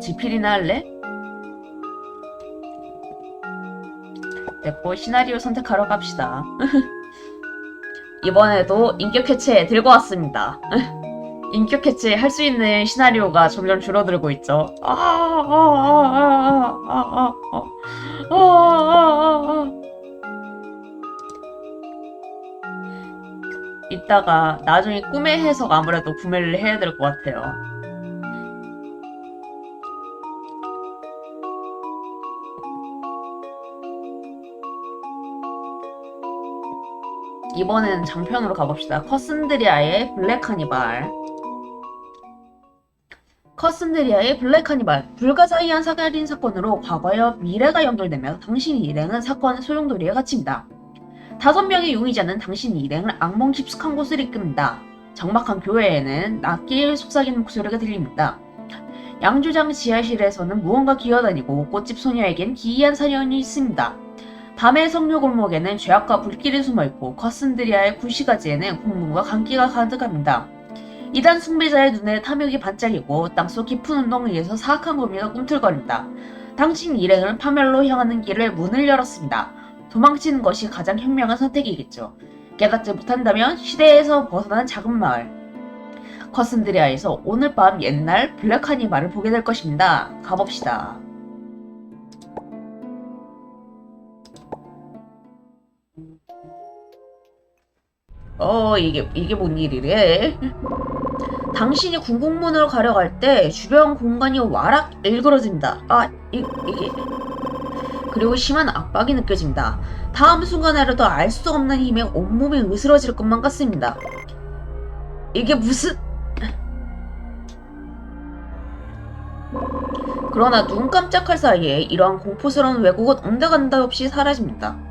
지필이나 할래? 됐고 시나리오 선택하러 갑시다. 이번에도 인격 해체 들고 왔습니다. 인격 해체 할 수 있는 시나리오가 점점 줄어들고 있죠. 이따가 나중에 꿈의 해석 아무래도 구매를 해야 될 것 같아요. 이번엔 장편으로 가봅시다. 커슨드리아의 블랙 카니발. 커슨드리아의 블랙 카니발. 불가사의한 살인 사건으로 과거와 미래가 연결되며 당신의 일행은 사건의 소용돌이에 갇힙니다. 5명의 용의자는 당신의 일행을 악몽 깊숙한 곳을 이끕니다. 적막한 교회에는 낯길 속삭이는 목소리가 들립니다. 양조장 지하실에서는 무언가 기어다니고 꽃집 소녀에겐 기이한 사연이 있습니다. 밤의 성묘 골목에는 죄악과 불길이 숨어있고 커슨드리아의 구시가지에는 공문과 강기가 가득합니다. 이단 숭배자의 눈에 탐욕이 반짝이고 땅속 깊은 운동에서 사악한 고민가 꿈틀거립니다. 당신 일행은 파멸로 향하는 길을 문을 열었습니다. 도망치는 것이 가장 현명한 선택이겠죠. 깨닫지 못한다면 시대에서 벗어난 작은 마을 커슨드리아에서 오늘 밤 옛날 블랙 카니발을 보게 될 것입니다. 가봅시다. 이게 뭔 일이래? 당신이 궁극문으로 가려갈 때 주변 공간이 와락 일그러집니다. 이게. 그리고 심한 압박이 느껴집니다. 다음 순간에라도 알 수 없는 힘에 온몸이 으스러질 것만 같습니다. 이게 무슨... 그러나 눈 깜짝할 사이에 이러한 공포스러운 왜곡은 온데간데 없이 사라집니다.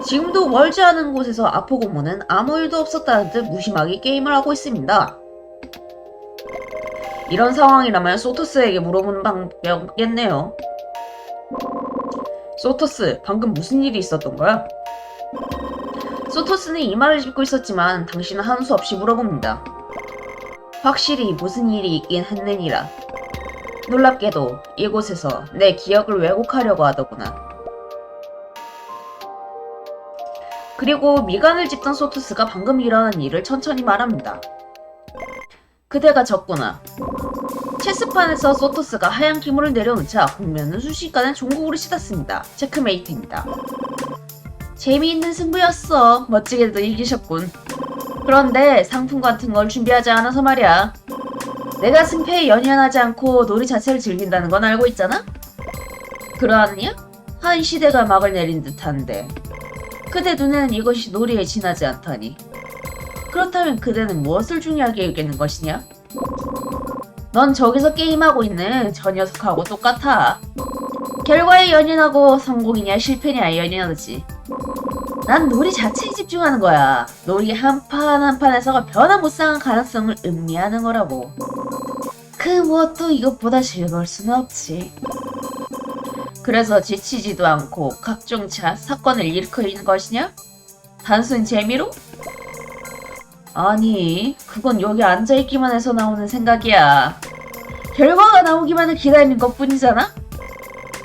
지금도 멀지 않은 곳에서 아포고모는 아무 일도 없었다는 듯 무심하게 게임을 하고 있습니다. 이런 상황이라면 소토스에게 물어보는 방법이겠네요. 소토스, 방금 무슨 일이 있었던 거야? 소토스는 이마를 짚고 있었지만 당신은 하는 수 없이 물어봅니다. 확실히 무슨 일이 있긴 했느니라. 놀랍게도 이곳에서 내 기억을 왜곡하려고 하더구나. 그리고 미간을 짚던 소토스가 방금 일어난 일을 천천히 말합니다. 그대가 졌구나. 체스판에서 소토스가 하얀 기물을 내려놓자 국면은 순식간에 종국으로 치닫습니다. 체크메이트입니다. 재미있는 승부였어. 멋지게도 이기셨군. 그런데 상품 같은 걸 준비하지 않아서 말이야. 내가 승패에 연연하지 않고 놀이 자체를 즐긴다는 건 알고 있잖아? 그러하느냐? 한 시대가 막을 내린 듯한데 그대 눈에는 이것이 놀이에 지나지 않다니. 그렇다면 그대는 무엇을 중요하게 여기는 것이냐? 넌 저기서 게임하고 있는 저 녀석하고 똑같아. 결과에 연연하고 성공이냐 실패냐에 연연하듯이. 난 놀이 자체에 집중하는 거야. 놀이 한 판 한 판에서가 변화무쌍한 가능성을 의미하는 거라고. 그 무엇도 이것보다 즐거울 수는 없지. 그래서 지치지도 않고 각종 사건을 일으키는 것이냐? 단순 재미로? 아니, 그건 여기 앉아있기만 해서 나오는 생각이야. 결과가 나오기만을 기다리는 것뿐이잖아?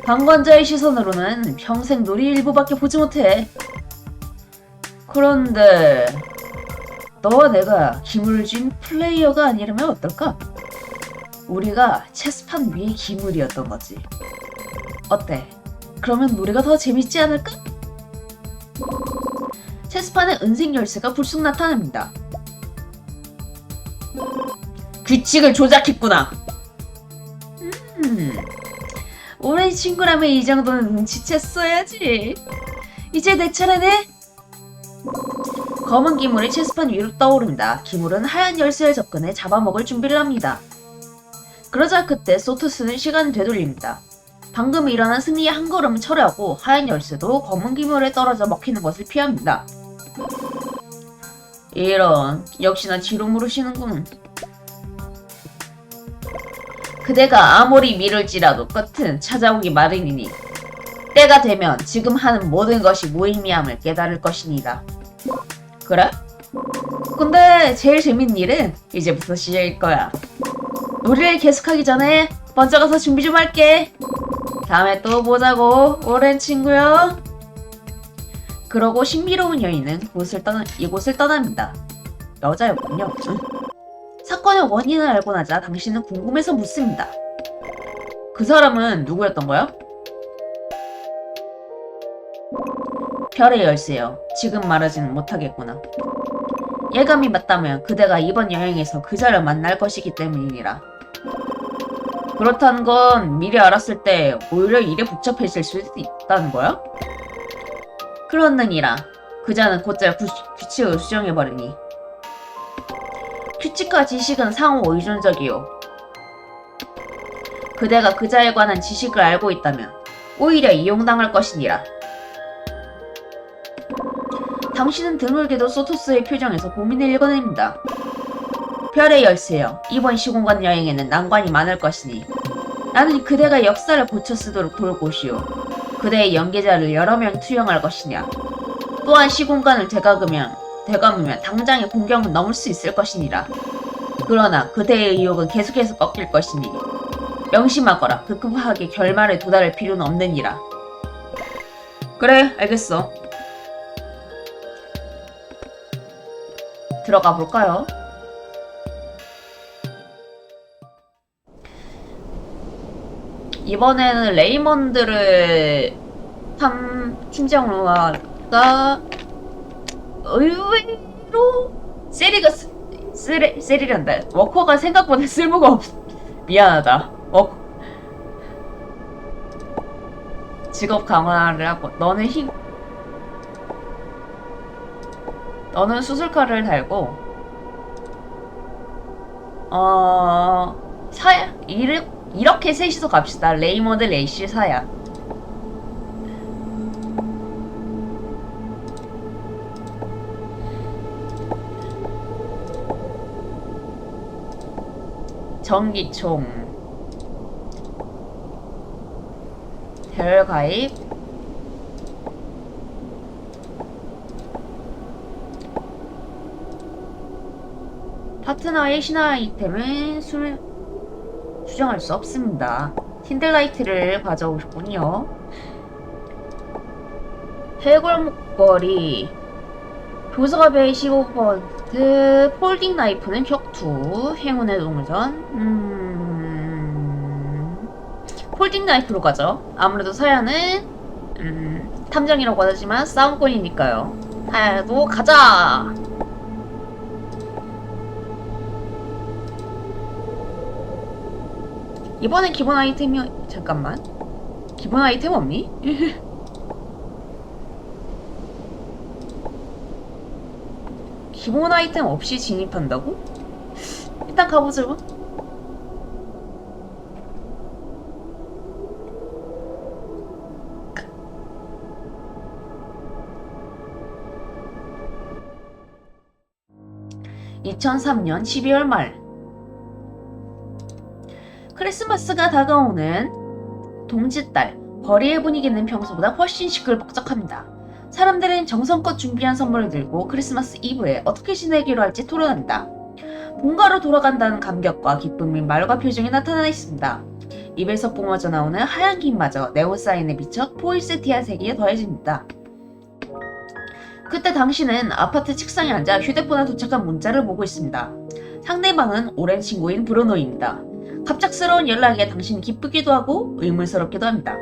방관자의 시선으로는 평생 놀이 일부밖에 보지 못해. 그런데 너와 내가 기물을 쥔 플레이어가 아니라면 어떨까? 우리가 체스판 위의 기물이었던 거지. 어때? 그러면 놀이가 더 재밌지 않을까? 체스판에 은색 열쇠가 불쑥 나타납니다. 규칙을 조작했구나. 우리 친구라면 이 정도는 눈치챘어야지. 이제 내 차례네. 검은 기물이 체스판 위로 떠오릅니다. 기물은 하얀 열쇠에 접근해 잡아먹을 준비를 합니다. 그러자 그때 소토스는 시간을 되돌립니다. 방금 일어난 승리의 한 걸음을 철회하고 하얀 열쇠도 검은 기물에 떨어져 먹히는 것을 피합니다. 이런, 역시나 뒤로 물으시는군. 그대가 아무리 미룰지라도 끝은 찾아오기 마련이니 때가 되면 지금 하는 모든 것이 무의미함을 깨달을 것이니라. 그래? 근데 제일 재밌는 일은 이제부터 시작일 거야. 놀이를 계속하기 전에 먼저 가서 준비 좀 할게. 다음에 또 보자고, 오랜 친구요. 그러고 신비로운 여인은 이곳을 떠납니다. 여자였군요. 사건의 원인을 알고 나자 당신은 궁금해서 묻습니다. 그 사람은 누구였던 거야? 별의 열쇠요. 지금 말하지는 못하겠구나. 예감이 맞다면 그대가 이번 여행에서 그자를 만날 것이기 때문이니라. 그렇다는 건 미리 알았을 때 오히려 일에 복잡해질 수도 있다는 거야? 그렇느니라. 그자는 곧잘 규칙을 수정해버리니 규칙과 지식은 상호 의존적이요. 그대가 그자에 관한 지식을 알고 있다면 오히려 이용당할 것이니라. 당신은 드물게도 소토스의 표정에서 고민을 읽어냅니다. 별의 열쇠여, 이번 시공간 여행에는 난관이 많을 것이니 나는 그대가 역사를 고쳐 쓰도록 도울 곳이요. 그대의 연계자를 여러 명 투영할 것이냐. 또한 시공간을 되감으면 당장의 공경은 넘을 수 있을 것이니라. 그러나 그대의 의욕은 계속해서 꺾일 것이니 명심하거라. 급급하게 결말에 도달할 필요는 없느니라. 그래, 알겠어. 들어가 볼까요? 이번에는 레이먼드를 팀장로가 의외로 세리란다. 워커가 생각보다 쓸모가 없. 미안하다. 직업 강화를 하고 너는 수술칼을 달고 사야 이렇게 셋이서 갑시다. 레이먼드, 레이시, 사야. 전기총 대열가입 파트너의 신화 아이템은 수정할 수 없습니다. 틴들라이트를 가져오셨군요. 해골 목걸이 교수갑의 15%, 폴딩 나이프는 격투, 행운의 동전, 폴딩 나이프로 가죠. 아무래도 사야는 탐정이라고 하지만 싸움꾼이니까요. 하야도 가자! 이번엔 기본 아이템이 잠깐만, 기본 아이템 없니? 기본 아이템 없이 진입한다고? 일단 가보죠. (2003년 12월) 말 크리스마스가 다가오는 동짓달. 거리의 분위기는 평소보다 훨씬 시끌벅적합니다. 사람들은 정성껏 준비한 선물을 들고 크리스마스 이브에 어떻게 지내기로 할지 토론합니다. 본가로 돌아간다는 감격과 기쁨이 말과 표정에 나타나 있습니다. 입에서 뿜어져 나오는 하얀 김마저 네온사인에 비쳐 포인세티한 세기에 더해집니다. 그때 당신은 아파트 책상에 앉아 휴대폰에 도착한 문자를 보고 있습니다. 상대방은 오랜 친구인 브루노입니다. 갑작스러운 연락에 당신이 기쁘기도 하고 의문스럽기도 합니다.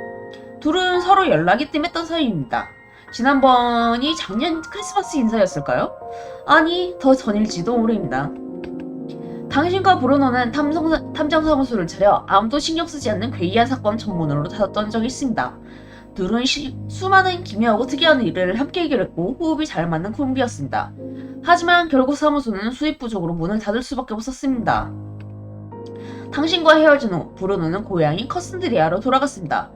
둘은 서로 연락이 뜸했던 사이입니다. 지난번이 작년 크리스마스 인사였을까요? 아니, 더 전일지도 모릅니다. 당신과 브루노는 탐정사무소를 차려 아무도 신경 쓰지 않는 괴이한 사건 전문으로 다뤘던 적이 있습니다. 둘은 수많은 기묘하고 특이한 일을 함께 해결했고 호흡이 잘 맞는 콤비였습니다. 하지만 결국 사무소는 수입 부족으로 문을 닫을 수밖에 없었습니다. 당신과 헤어진 후 브루노는 고향인 커슨드리아로 돌아갔습니다.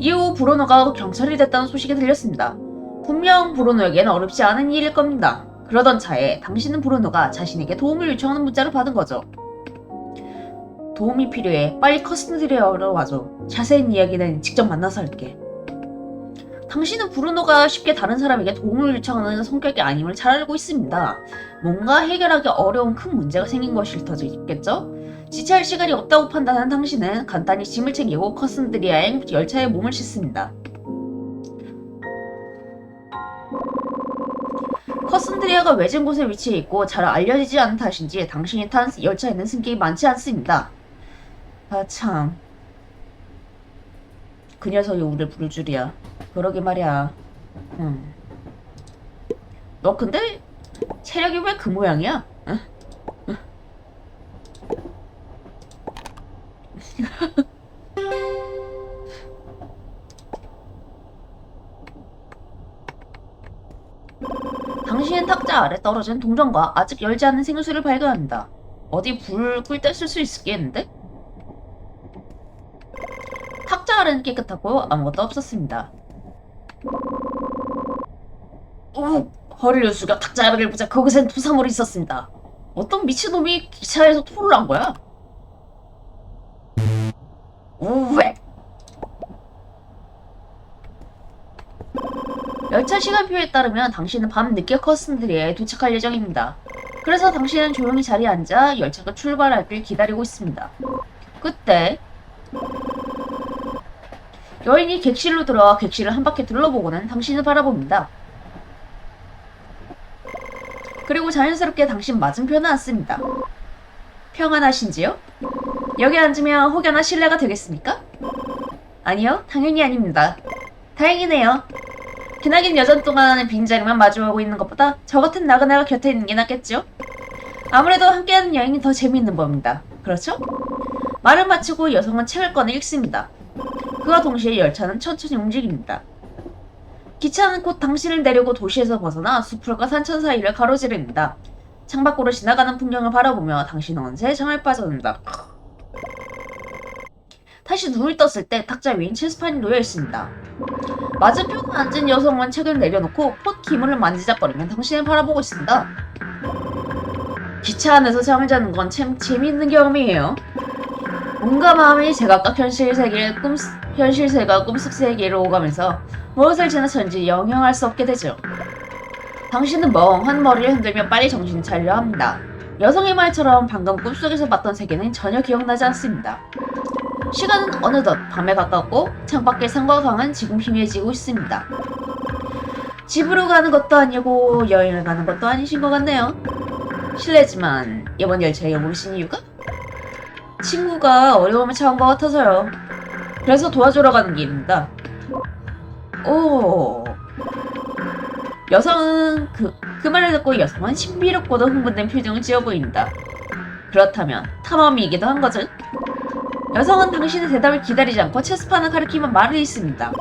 이후 브루노가 경찰이 됐다는 소식이 들렸습니다. 분명 브루노에겐 어렵지 않은 일일 겁니다. 그러던 차에 당신은 브루노가 자신에게 도움을 요청하는 문자를 받은 거죠. 도움이 필요해. 빨리 커스터디아로 와줘. 자세한 이야기는 직접 만나서 할게. 당신은 브루노가 쉽게 다른 사람에게 도움을 요청하는 성격이 아님을 잘 알고 있습니다. 뭔가 해결하기 어려운 큰 문제가 생긴 것일 터져 있겠죠? 지체할 시간이 없다고 판단한 당신은 간단히 짐을 챙기고 커스터디아행 열차에 몸을 싣습니다. 커스터디아가 외진 곳에 위치해 있고 잘 알려지지 않은 탓인지 당신이 탄 열차에는 승객이 많지 않습니다. 아 참, 그 녀석이 우리를 부를 줄이야. 그러게 말이야. 너 근데 체력이 왜 그 모양이야? 응? 당신은 탁자 아래 떨어진 동전과 아직 열지 않은 생수를 발견합니다. 어디 불 끌 때 쓸 수 있겠는데? 탁자 아래는 깨끗하고 아무것도 없었습니다. 오! 허리를 숙여 탁자 아래를 보자. 거기선 토사물이 있었습니다. 어떤 미친놈이 기차에서 토를 한 거야? 우웩! 열차 시간표에 따르면 당신은 밤 늦게 커스터디아에 도착할 예정입니다. 그래서 당신은 조용히 자리에 앉아 열차가 출발하길 기다리고 있습니다. 그때 여인이 객실로 들어와 객실을 한 바퀴 둘러보고는 당신을 바라봅니다. 그리고 자연스럽게 당신 맞은편에 앉습니다. 평안하신지요? 여기 앉으면 혹여나 실례가 되겠습니까? 아니요, 당연히 아닙니다. 다행이네요. 기나긴 여전 동안 빈자리만 마주하고 있는 것보다 저 같은 나그네가 곁에 있는 게 낫겠죠? 아무래도 함께하는 여행이 더 재미있는 법입니다. 그렇죠? 말을 마치고 여성은 책을 꺼내 읽습니다. 그와 동시에 열차는 천천히 움직입니다. 기차는 곧 당신을 내려고 도시에서 벗어나 수풀과 산천 사이를 가로지릅니다. 창밖으로 지나가는 풍경을 바라보며 당신은 언제 장을 빠져듭니다. 다시 눈을 떴을 때 탁자 위엔 체스판이 놓여있습니다. 맞은편에 앉은 여성은 책을 내려놓고 폿 기물을 만지작거리며 당신을 바라보고 있습니다. 기차 안에서 잠을 자는 건 참 재미있는 경험이에요. 온갖 마음이 제각각 현실세가 꿈속 세계를 오가면서 무엇을 지나쳤는지 영영할 수 없게 되죠. 당신은 멍한 머리를 흔들며 빨리 정신을 차리려 합니다. 여성의 말처럼 방금 꿈속에서 봤던 세계는 전혀 기억나지 않습니다. 시간은 어느덧 밤에 가깝고 창밖의 산과 강은 지금 희미해지고 있습니다. 집으로 가는 것도 아니고 여행을 가는 것도 아니신 것 같네요. 실례지만 이번 열차에 모르신 이유가? 친구가 어려움을 처한 것 같아서요. 그래서 도와주러 가는 길입니다. 오. 여성은 그 말을 듣고 여성은 신비롭고도 흥분된 표정을 지어 보입니다. 그렇다면 탐험이기도 한 거죠? 여성은 당신의 대답을 기다리지 않고 체스판을 가리키며 말을 잇습니다.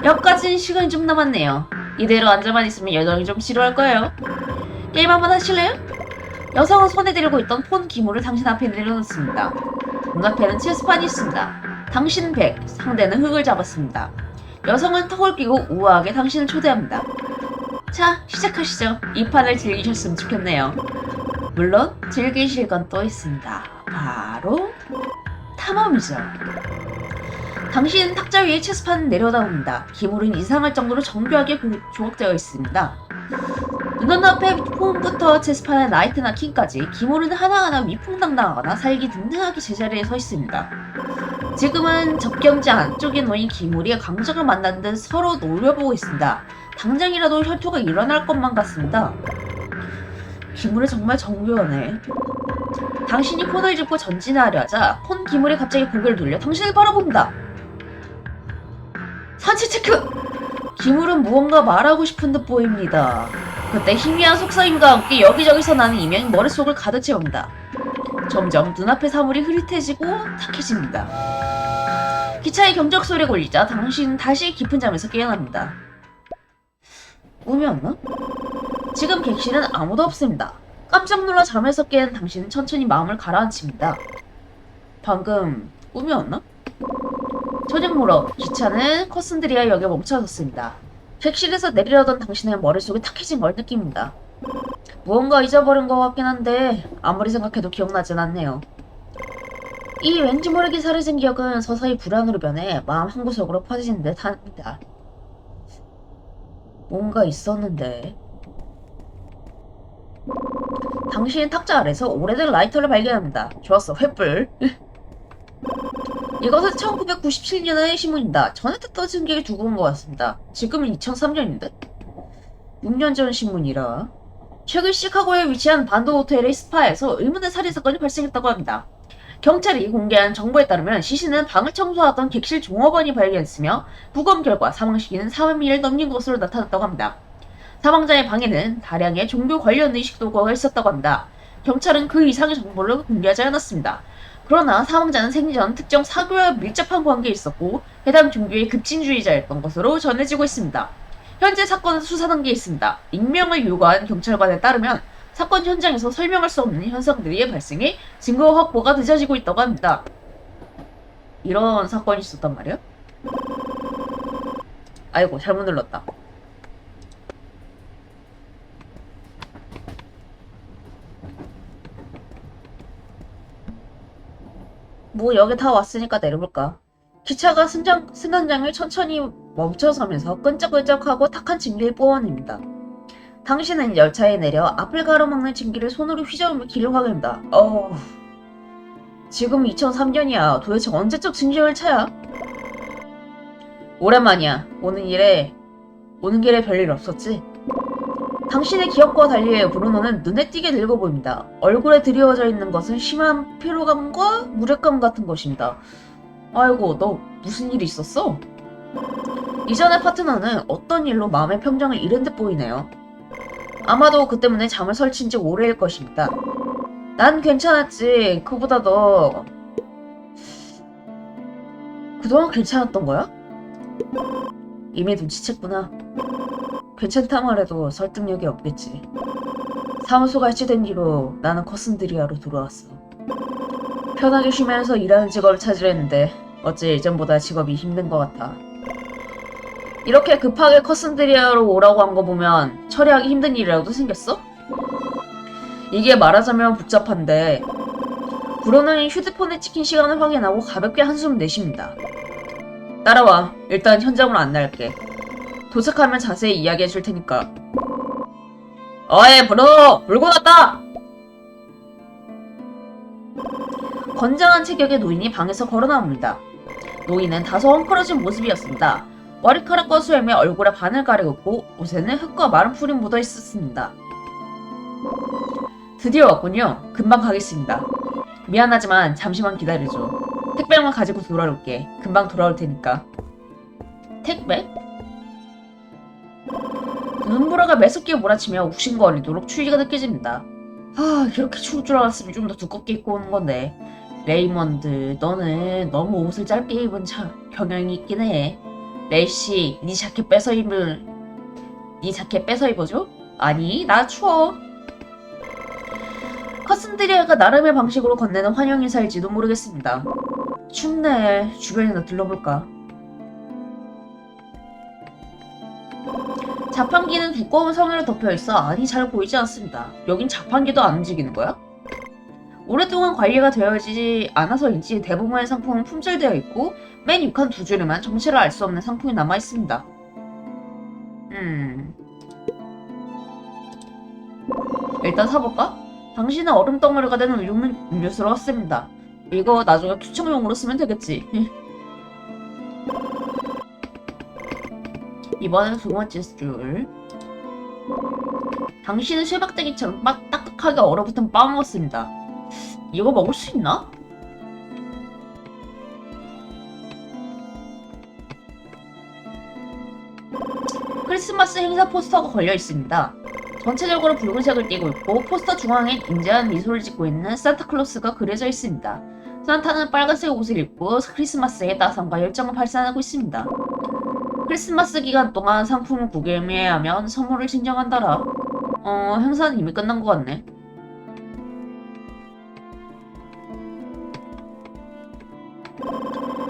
여기까지는 시간이 좀 남았네요. 이대로 앉아만 있으면 여정이 좀 지루할 거예요. 게임 한번 하실래요? 여성은 손에 들고 있던 폰 기물을 당신 앞에 내려놓습니다. 눈앞에는 체스판이 있습니다. 당신은 100, 상대는 흙을 잡았습니다. 여성은 턱을 끼고 우아하게 당신을 초대합니다. 자, 시작하시죠. 이 판을 즐기셨으면 좋겠네요. 물론 즐기실 건 또 있습니다. 바로 탐험이죠. 당신은 탁자 위에 체스판을 내려다봅니다. 기물은 이상할 정도로 정교하게 조각되어 있습니다. 눈앞에 폰부터 체스판의 나이트나 킹까지 기물은 하나하나 위풍당당하거나 살기 든든하게 제자리에 서 있습니다. 지금은 접경지 안쪽에 놓인 기물이 강적을 만난 듯 서로 노려보고 있습니다. 당장이라도 혈투가 일어날 것만 같습니다. 기물이 정말 정교하네. 당신이 폰을 짚고 전진하려 하자 폰 기물이 갑자기 고개를 돌려 당신을 바라봅니다. 산책 체크! 기물은 무언가 말하고 싶은 듯 보입니다. 그때 희미한 속삭임과 함께 여기저기서 나는 이명이 머릿속을 가득 채웁니다. 점점 눈앞의 사물이 흐릿해지고 탁해집니다. 기차의 경적 소리가 울리자 당신은 다시 깊은 잠에서 깨어납니다. 꿈이었나? 지금 객실은 아무도 없습니다. 깜짝 놀라 잠에서 깬 당신은 천천히 마음을 가라앉힙니다. 방금 꿈이었나? 저녁 무렵 기차는 커슨드리아 역에 멈춰섰습니다. 객실에서 내리려던 당신의 머릿속이 탁해진 걸 느낍니다. 무언가 잊어버린 것 같긴 한데 아무리 생각해도 기억나진 않네요. 이 왠지 모르게 사라진 기억은 서서히 불안으로 변해 마음 한구석으로 퍼지는 듯 합니다. 뭔가 있었는데. 당신이 탁자 아래서 오래된 라이터를 발견합니다. 좋았어, 횃불. 이것은 1997년의 신문입니다. 전에 탔던 승객이 두고 온 것 같습니다. 지금은 2003년인데? 6년 전 신문이라. 최근 시카고에 위치한 반도 호텔의 스파에서 의문의 살인 사건이 발생했다고 합니다. 경찰이 공개한 정보에 따르면 시신은 방을 청소하던 객실 종업원이 발견했으며 부검 결과 사망 시기는 3일을 넘긴 것으로 나타났다고 합니다. 사망자의 방에는 다량의 종교 관련 의식 도구가 있었다고 합니다. 경찰은 그 이상의 정보를 공개하지 않았습니다. 그러나 사망자는 생전 특정 사교와 밀접한 관계에 있었고 해당 종교의 급진주의자였던 것으로 전해지고 있습니다. 현재 사건은 수사 단계에 있습니다. 익명을 요구한 경찰관에 따르면 사건 현장에서 설명할 수 없는 현상들이 발생해 증거 확보가 늦어지고 있다고 합니다. 이런 사건이 있었단 말이야? 아이고, 잘못 눌렀다. 뭐 여기 다 왔으니까 내려볼까. 기차가 승강장을 천천히 멈춰서면서 끈적끈적하고 탁한 증기를 뿜어냅니다. 당신은 열차에 내려 앞을 가로막는 증기를 손으로 휘저으며 길을 확인한다. 지금 2003년이야. 도대체 언제적 증기 열차야? 오랜만이야. 오는 길에 별일 없었지? 당신의 기억과 달리 브루노는 눈에 띄게 늙어 보입니다. 얼굴에 드리워져 있는 것은 심한 피로감과 무력감 같은 것입니다. 아이고, 너 무슨 일이 있었어? 이전의 파트너는 어떤 일로 마음의 평정을 잃은 듯 보이네요. 아마도 그 때문에 잠을 설친 지 오래일 것입니다. 난 괜찮았지. 그보다 너 그동안 괜찮았던 거야? 이미 눈치챘구나. 괜찮다 말해도 설득력이 없겠지. 사무소가 해체된 뒤로 나는 커슨드리아로 돌아왔어. 편하게 쉬면서 일하는 직업을 찾으려 했는데 어째 예전보다 직업이 힘든 것 같아. 이렇게 급하게 커슨드리아로 오라고 한 거 보면 처리하기 힘든 일이라도 생겼어? 이게 말하자면 복잡한데 브로는 휴대폰에 찍힌 시간을 확인하고 가볍게 한숨을 내쉽니다. 따라와. 일단 현장으로 안내할게. 도착하면 자세히 이야기해 줄 테니까. 어이, 브루노! 물고 왔다! 건장한 체격의 노인이 방에서 걸어 나옵니다. 노인은 다소 헝클어진 모습이었습니다. 머리카락과 수염에 얼굴에 반을 가려있고 옷에는 흙과 마른 풀이 묻어 있었습니다. 드디어 왔군요. 금방 가겠습니다. 미안하지만 잠시만 기다려줘. 택배만 가지고 돌아올게. 금방 돌아올 테니까. 택배? 눈보라가 매섭게 몰아치며 욱신거리도록 추위가 느껴집니다. 이렇게 추울 줄 알았으면 좀 더 두껍게 입고 오는 건데. 레이먼드, 너는 너무 옷을 짧게 입은 경향이 있긴 해. 레이씨, 네 자켓 뺏어 입어줘? 아니, 나 추워. 커슨드리아가 나름의 방식으로 건네는 환영 인사일지도 모르겠습니다. 춥네. 주변이나 둘러볼까? 자판기는 두꺼운 성에로 덮여있어 안이 잘 보이지 않습니다. 여긴 자판기도 안 움직이는 거야? 오랫동안 관리가 되어지지 않아서인지 대부분의 상품은 품절되어 있고 맨 육한 두 줄에만 정체를 알 수 없는 상품이 남아있습니다. 일단 사볼까? 당신은 얼음덩어리가 된 음료수로 왔습니다. 이거 나중에 투척용으로 쓰면 되겠지. 이번엔 두 번째 줄. 당신은 쇠박대기처럼 딱딱하게 얼어붙은 빵을 먹었습니다. 이거 먹을 수 있나? 크리스마스 행사 포스터가 걸려 있습니다. 전체적으로 붉은색을 띠고 있고 포스터 중앙엔 인자한 미소를 짓고 있는 산타클로스가 그려져 있습니다. 산타는 빨간색 옷을 입고 크리스마스의 따뜻함과 열정을 발산하고 있습니다. 크리스마스 기간 동안 상품을 구매하면 선물을 증정한다라. 행사는 이미 끝난 것 같네.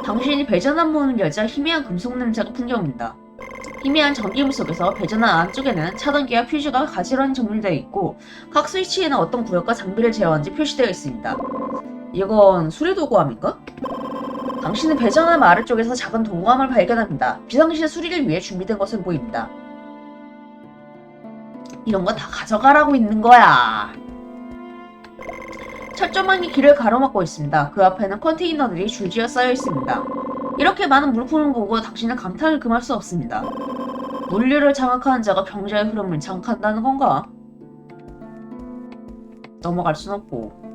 당신이 배전한 문을 열자 희미한 금속 냄새가 풍겨옵니다. 희미한 전기물 속에서 배전환 안쪽에는 차단기와 퓨즈가 가지런히 정렬되어 있고 각 스위치에는 어떤 구역과 장비를 제어한지 표시되어 있습니다. 이건 수리도구함인가? 당신은 배전환 아래쪽에서 작은 도구함을 발견합니다. 비상시 수리를 위해 준비된 것으로 보입니다. 이런 거 다 가져가라고 있는 거야. 철조망이 길을 가로막고 있습니다. 그 앞에는 컨테이너들이 줄지어 쌓여 있습니다. 이렇게 많은 물품을 보고 당신은 감탄을 금할 수 없습니다. 물류를 장악하는 자가 경제의 흐름을 장악한다는 건가? 넘어갈 순 없고.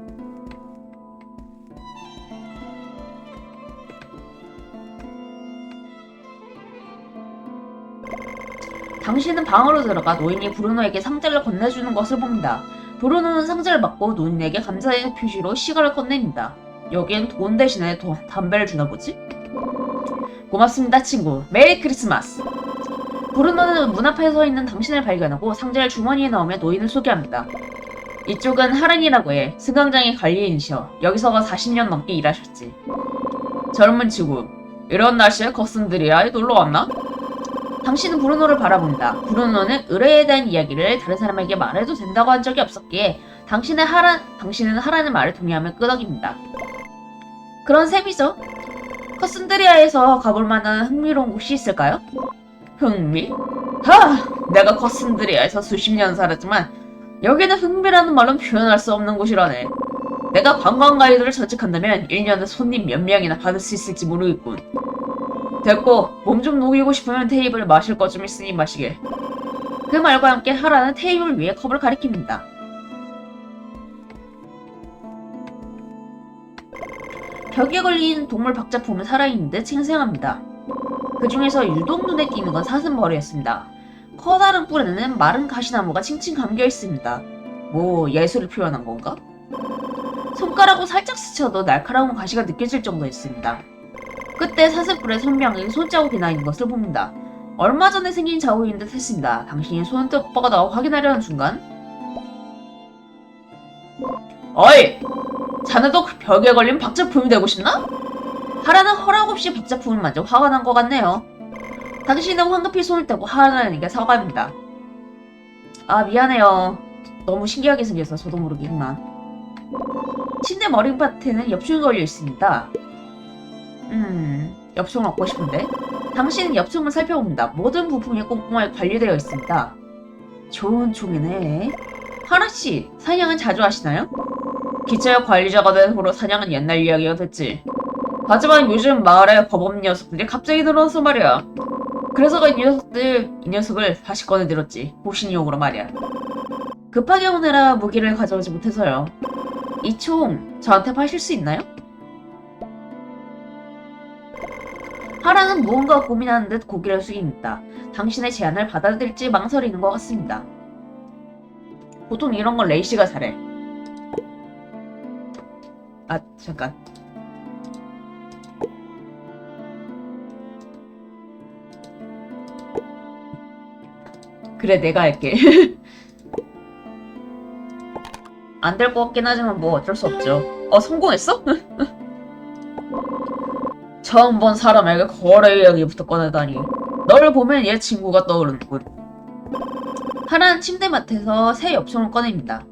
당신은 방으로 들어가 노인이 브루노에게 상자를 건네주는 것을 봅니다. 브루노는 상자를 받고 노인에게 감사의 표시로 시가를 건넵니다. 여긴 돈 대신에 담배를 주나 보지? 고맙습니다, 친구. 메리 크리스마스. 브루노는 문 앞에 서 있는 당신을 발견하고 상자를 주머니에 넣으며 노인을 소개합니다. 이쪽은 하른이라고 해. 승강장의 관리인이셔. 여기서 40년 넘게 일하셨지. 젊은 친구. 이런 날씨에 거슨드리아에 놀러 왔나? 당신은 브루노를 바라봅니다. 브루노는 의뢰에 대한 이야기를 다른 사람에게 말해도 된다고 한 적이 없었기에 당신은 하라는 말을 동의하며 끄덕입니다. 그런 셈이죠. 커슨드리아에서 가볼 만한 흥미로운 곳이 있을까요? 흥미? 내가 커슨드리아에서 수십 년 살았지만 여기는 흥미라는 말로 표현할 수 없는 곳이라네. 내가 관광 가이드를 전직한다면 1년에 손님 몇 명이나 받을 수 있을지 모르겠군. 됐고, 몸 좀 녹이고 싶으면 테이블에 마실 것 좀 있으니 마시게. 그 말과 함께 하라는 테이블 위에 컵을 가리킵니다. 벽에 걸린 동물 박자품은 살아있는 듯 생생합니다. 그 중에서 유독 눈에 띄는 건 사슴벌이였습니다. 커다란 뿔에는 마른 가시나무가 칭칭 감겨 있습니다. 뭐 예술을 표현한 건가? 손가락으로 살짝 스쳐도 날카로운 가시가 느껴질 정도였습니다. 그때 사슴뿔에 선명히 손자국이 나 있는 것을 봅니다. 얼마 전에 생긴 자국인 듯 했습니다. 당신이 손을 뻗어 확인하려는 순간 어이! 자네도 그 벽에 걸린 박자품이 되고 싶나? 하라는 허락 없이 박자품을 만져 화가 난 것 같네요. 당신은 황급히 손을 떼고 하라는에게 사과합니다. 아 미안해요. 너무 신기하게 생겨서 저도 모르게 그만. 침대 머리맡에는 엽총이 걸려 있습니다. 엽총을 얻고 싶은데? 당신은 엽총을 살펴봅니다. 모든 부품이 꼼꼼하게 관리되어 있습니다. 좋은 총이네. 하나씨, 사냥은 자주 하시나요? 기차역 관리자가 된 후로 사냥은 옛날 이야기가 됐지. 하지만 요즘 마을에 법업 녀석들이 갑자기 늘어나서 말이야. 그래서 이 녀석을 다시 꺼내들었지. 호신용으로 말이야. 급하게 오느라 무기를 가져오지 못해서요. 이 총 저한테 파실 수 있나요? 하라는 무언가 고민하는 듯 고개를 숙입니다. 당신의 제안을 받아들일지 망설이는 것 같습니다. 보통 이런 건 레이시가 잘해. 아 잠깐. 그래 내가 할게. 안 될 것 같긴 하지만 뭐 어쩔 수 없죠. 성공했어? 처음 본 사람에게 거래 이야기부터 꺼내다니. 너를 보면 얘 친구가 떠오르는군. 하라는 침대맡에서 새 엽총을 꺼냅니다.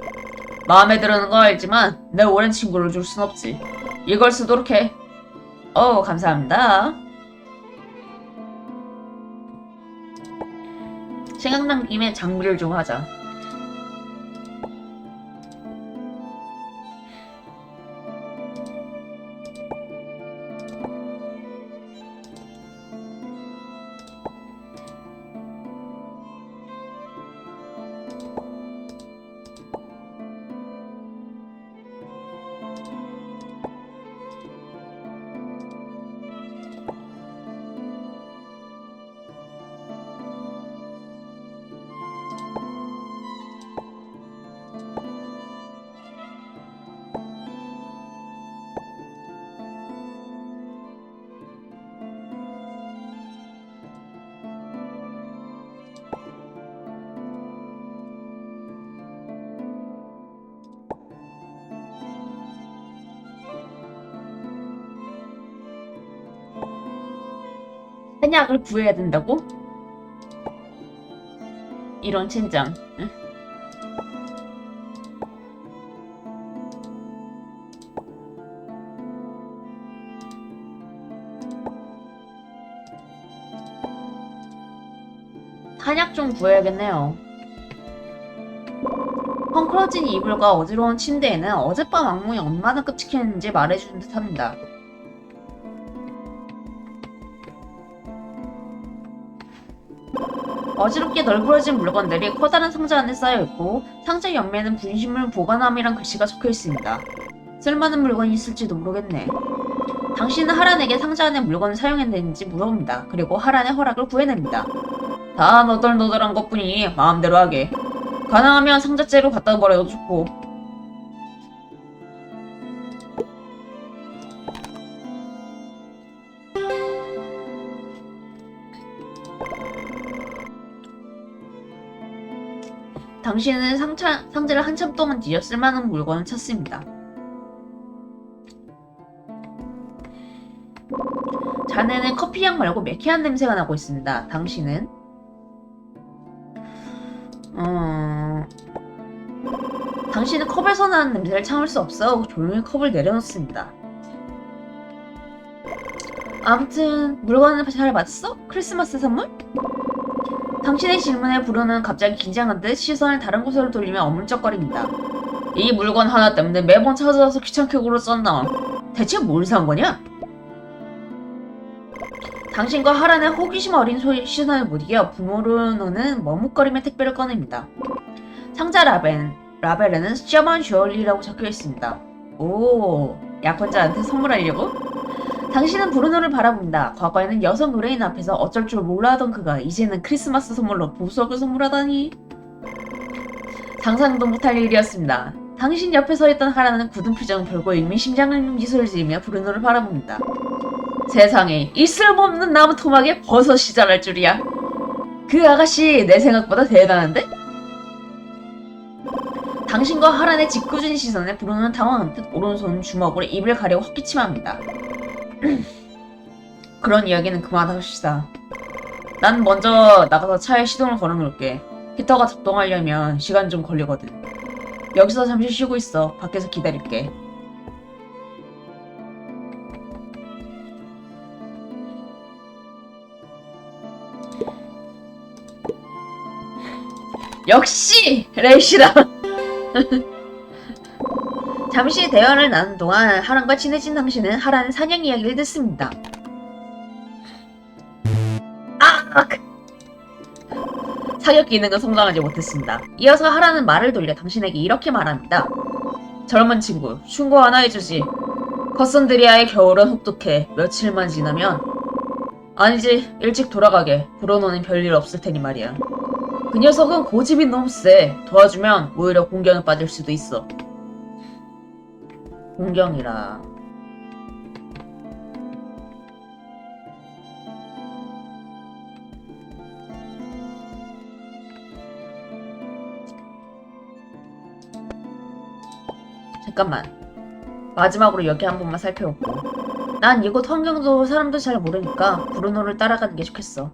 마음에 드는 거 알지만 내 오랜 친구를 줄 순 없지. 이걸 쓰도록 해. 감사합니다. 생각난 김에 장비를 좀 하자. 한약을 구해야 된다고? 이런 젠장. 응? 한약 좀 구해야겠네요. 헝클어진 이불과 어지러운 침대에는 어젯밤 악몽이 얼마나 끔찍했는지 말해주는 듯합니다. 어지럽게 널브러진 물건들이 커다란 상자 안에 쌓여있고 상자 옆면에는 분실물 보관함이란 글씨가 적혀있습니다. 쓸만한 물건이 있을지도 모르겠네. 당신은 하란에게 상자 안에 물건을 사용했는지 물어봅니다. 그리고 하란의 허락을 구해냅니다. 다 너덜너덜한 것뿐이니 마음대로 하게. 가능하면 상자째로 갖다 버려도 좋고. 당신은 상자를 한참 동안 뒤져 쓸만한 물건을 찾습니다. 잔에는 커피향 말고 매캐한 냄새가 나고 있습니다. 당신은 당신은 컵에서 나는 냄새를 참을 수 없어 조용히 컵을 내려놓습니다. 아무튼 물건은 잘 맞았어? 크리스마스 선물? 당신의 질문에 브루는 갑자기 긴장한 듯 시선을 다른 곳으로 돌리며 어물쩍거립니다. 이 물건 하나 때문에 매번 찾아와서 귀찮게 굴었었나. 대체 뭘 산 거냐? 당신과 하란의 호기심 어린 시선을 못 이겨 브루노는 머뭇거리며 택배를 꺼냅니다. 상자 라벨에는 셔먼 주얼리라고 적혀 있습니다. 오, 약혼자한테 선물하려고? 당신은 브루노를 바라봅니다. 과거에는 여성 의뢰인 앞에서 어쩔 줄 몰라하던 그가 이제는 크리스마스 선물로 보석을 선물하다니. 상상도 못할 일이었습니다. 당신 옆에 서 있던 하란은 굳은 표정 별거 의미심장한 미소를 지으며 브루노를 바라봅니다. 세상에 이 쓸모없는 나무 토막에 버섯이 자랄 줄이야. 그 아가씨 내 생각보다 대단한데? 당신과 하란의 짓궂은 시선에 브루노는 당황한 듯 오른손 주먹으로 입을 가리고 헛기침합니다. 그런 이야기는 그만합시다. 난 먼저 나가서 차에 시동을 걸어놓을게. 히터가 작동하려면 시간 좀 걸리거든. 여기서 잠시 쉬고 있어. 밖에서 기다릴게. 역시 레이시다. 잠시 대화를 나눈 동안 하란과 친해진 당신은 하란의 사냥 이야기를 듣습니다. 사격 기능은 성장하지 못했습니다. 이어서 하란은 말을 돌려 당신에게 이렇게 말합니다. 젊은 친구, 충고 하나 해주지. 커슨드리아의 겨울은 혹독해. 며칠만 지나면 아니지, 일찍 돌아가게. 브루노는 별일 없을 테니 말이야. 그 녀석은 고집이 너무 세. 도와주면 오히려 공경에 빠질 수도 있어. 공경이라. 잠깐만. 마지막으로 여기 한 번만 살펴보고. 난 이곳 환경도 사람도 잘 모르니까 브루노를 따라가는 게 좋겠어.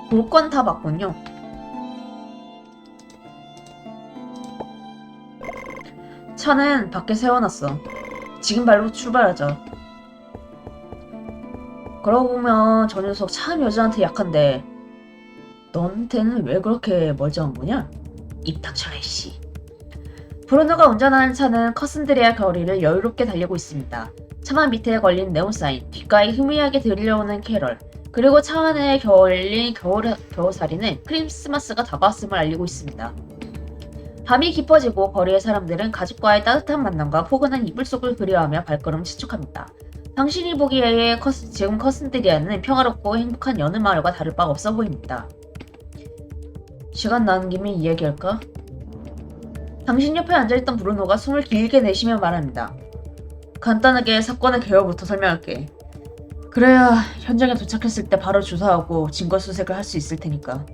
볼 건 다 맞군요. 차는 밖에 세워놨어. 지금 바로 출발하자. 그러고 보면 저 녀석 참 여자한테 약한데 너한테는 왜 그렇게 멀쩡한 거냐? 입 닥쳐라 이씨. 브루노가 운전하는 차는 커슨드리아 거리를 여유롭게 달리고 있습니다. 차만 밑에 걸린 네온사인, 귓가에 희미하게 들려오는 캐럴, 그리고 차 안에 걸린 겨우살이는 크리스마스가 다가왔음을 알리고 있습니다. 밤이 깊어지고 거리의 사람들은 가족과의 따뜻한 만남과 포근한 이불 속을 그리워하며 발걸음을 재촉합니다. 당신이 보기에 지금 커슨드리아는 평화롭고 행복한 여느 마을과 다를 바 없어 보입니다. 시간 나는 김에 이야기할까? 당신 옆에 앉아있던 브루노가 숨을 길게 내쉬며 말합니다. 간단하게 사건의 개요부터 설명할게. 그래야 현장에 도착했을 때 바로 조사하고 증거 수색을 할 수 있을 테니까.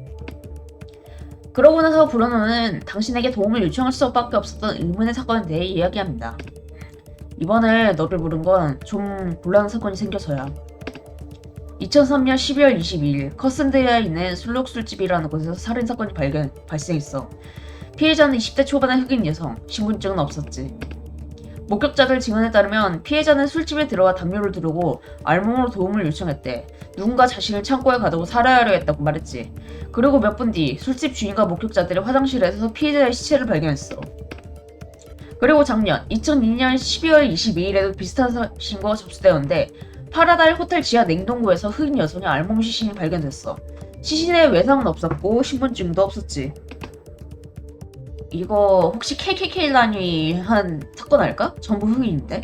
그러고 나서 브루노는 당신에게 도움을 요청할 수밖에 없었던 의문의 사건에 대해 이야기합니다. 이번에 너를 부른 건 좀 곤란한 사건이 생겨서야. 2003년 12월 22일 커슨드에 있는 술록술집이라는 곳에서 살인사건이 발생했어. 피해자는 20대 초반의 흑인 여성, 신분증은 없었지. 목격자들 증언에 따르면 피해자는 술집에 들어와 담요를 두르고 알몸으로 도움을 요청했대. 누군가 자신을 창고에 가두고 살해하려 했다고 말했지. 그리고 몇 분 뒤 술집 주인과 목격자들이 화장실에서 피해자의 시체를 발견했어. 그리고 작년 2002년 12월 22일에도 비슷한 신고가 접수되었는데 파라다이 호텔 지하 냉동고에서 흑인 여성의 알몸 시신이 발견됐어. 시신에 외상은 없었고 신분증도 없었지. 이거 혹시 KKK단이 한 사건 아닐까? 전부 흑인인데?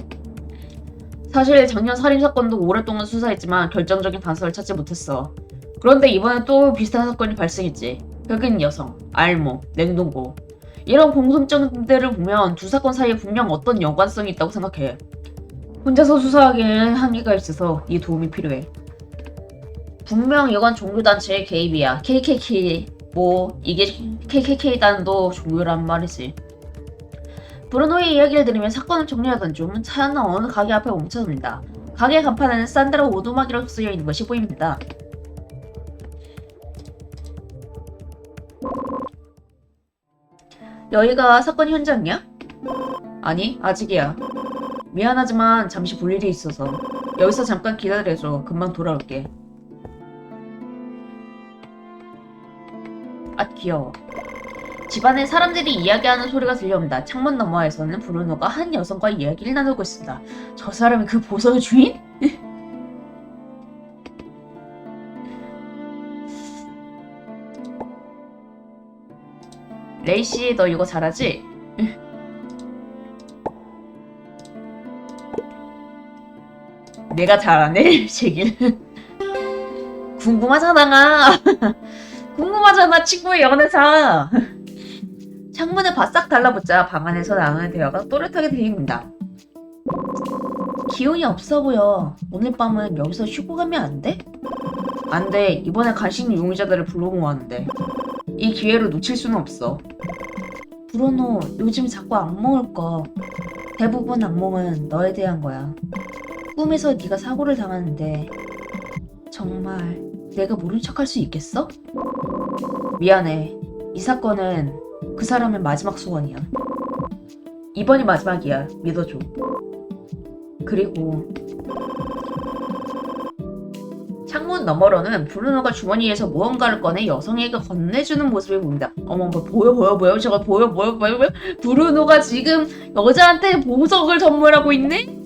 사실 작년 살인사건도 오랫동안 수사했지만 결정적인 단서를 찾지 못했어. 그런데 이번에 또 비슷한 사건이 발생했지. 흑인 여성, 알몸, 냉동고. 이런 공통점들을 보면 두 사건 사이에 분명 어떤 연관성이 있다고 생각해. 혼자서 수사하기에는 한계가 있어서 네 도움이 필요해. 분명 이건 종교단체의 개입이야. KKK 이게 KKK단도 종교란 말이지. 브루노의 이야기를 들으면 사건을 정리하던 중 차는 어느 가게 앞에 멈춰섭니다. 가게 간판에는 산드라 오두막이라고 쓰여있는 것이 보입니다. 여기가 사건 현장이야? 아니, 아직이야. 미안하지만 잠시 볼 일이 있어서 여기서 잠깐 기다려줘. 금방 돌아올게. 아, 귀여워. 집안에 사람들이 이야기하는 소리가 들려옵니다. 창문 너머에서는 브루노가 한 여성과 이야기를 나누고 있습니다. 저 사람이 그 보석의 주인? 레이씨, 너 이거 잘하지? 내가 잘하네? 제길. 궁금하잖아. 궁금하잖아, 친구의 연애사. 창문을 바싹 달라붙자 방 안에서 나누는 대화가 또렷하게 들립니다. 기운이 없어 보여. 오늘 밤은 여기서 쉬고 가면 안 돼? 안 돼. 이번에 간식 용의자들을 불러 모았는데. 이 기회를 놓칠 수는 없어. 브루노, 요즘 자꾸 악몽을 꿔. 대부분 악몽은 너에 대한 거야. 꿈에서 네가 사고를 당하는데 정말 내가 모른 척할 수 있겠어? 미안해. 이 사건은 그 사람의 마지막 소원이야. 이번이 마지막이야. 믿어줘. 그리고 창문 너머로는 브루노가 주머니에서 무언가를 꺼내 여성에게 건네주는 모습이 보인다. 어머, 보여? 저거 보여? 브루노가 지금 여자한테 보석을 선물하고 있네?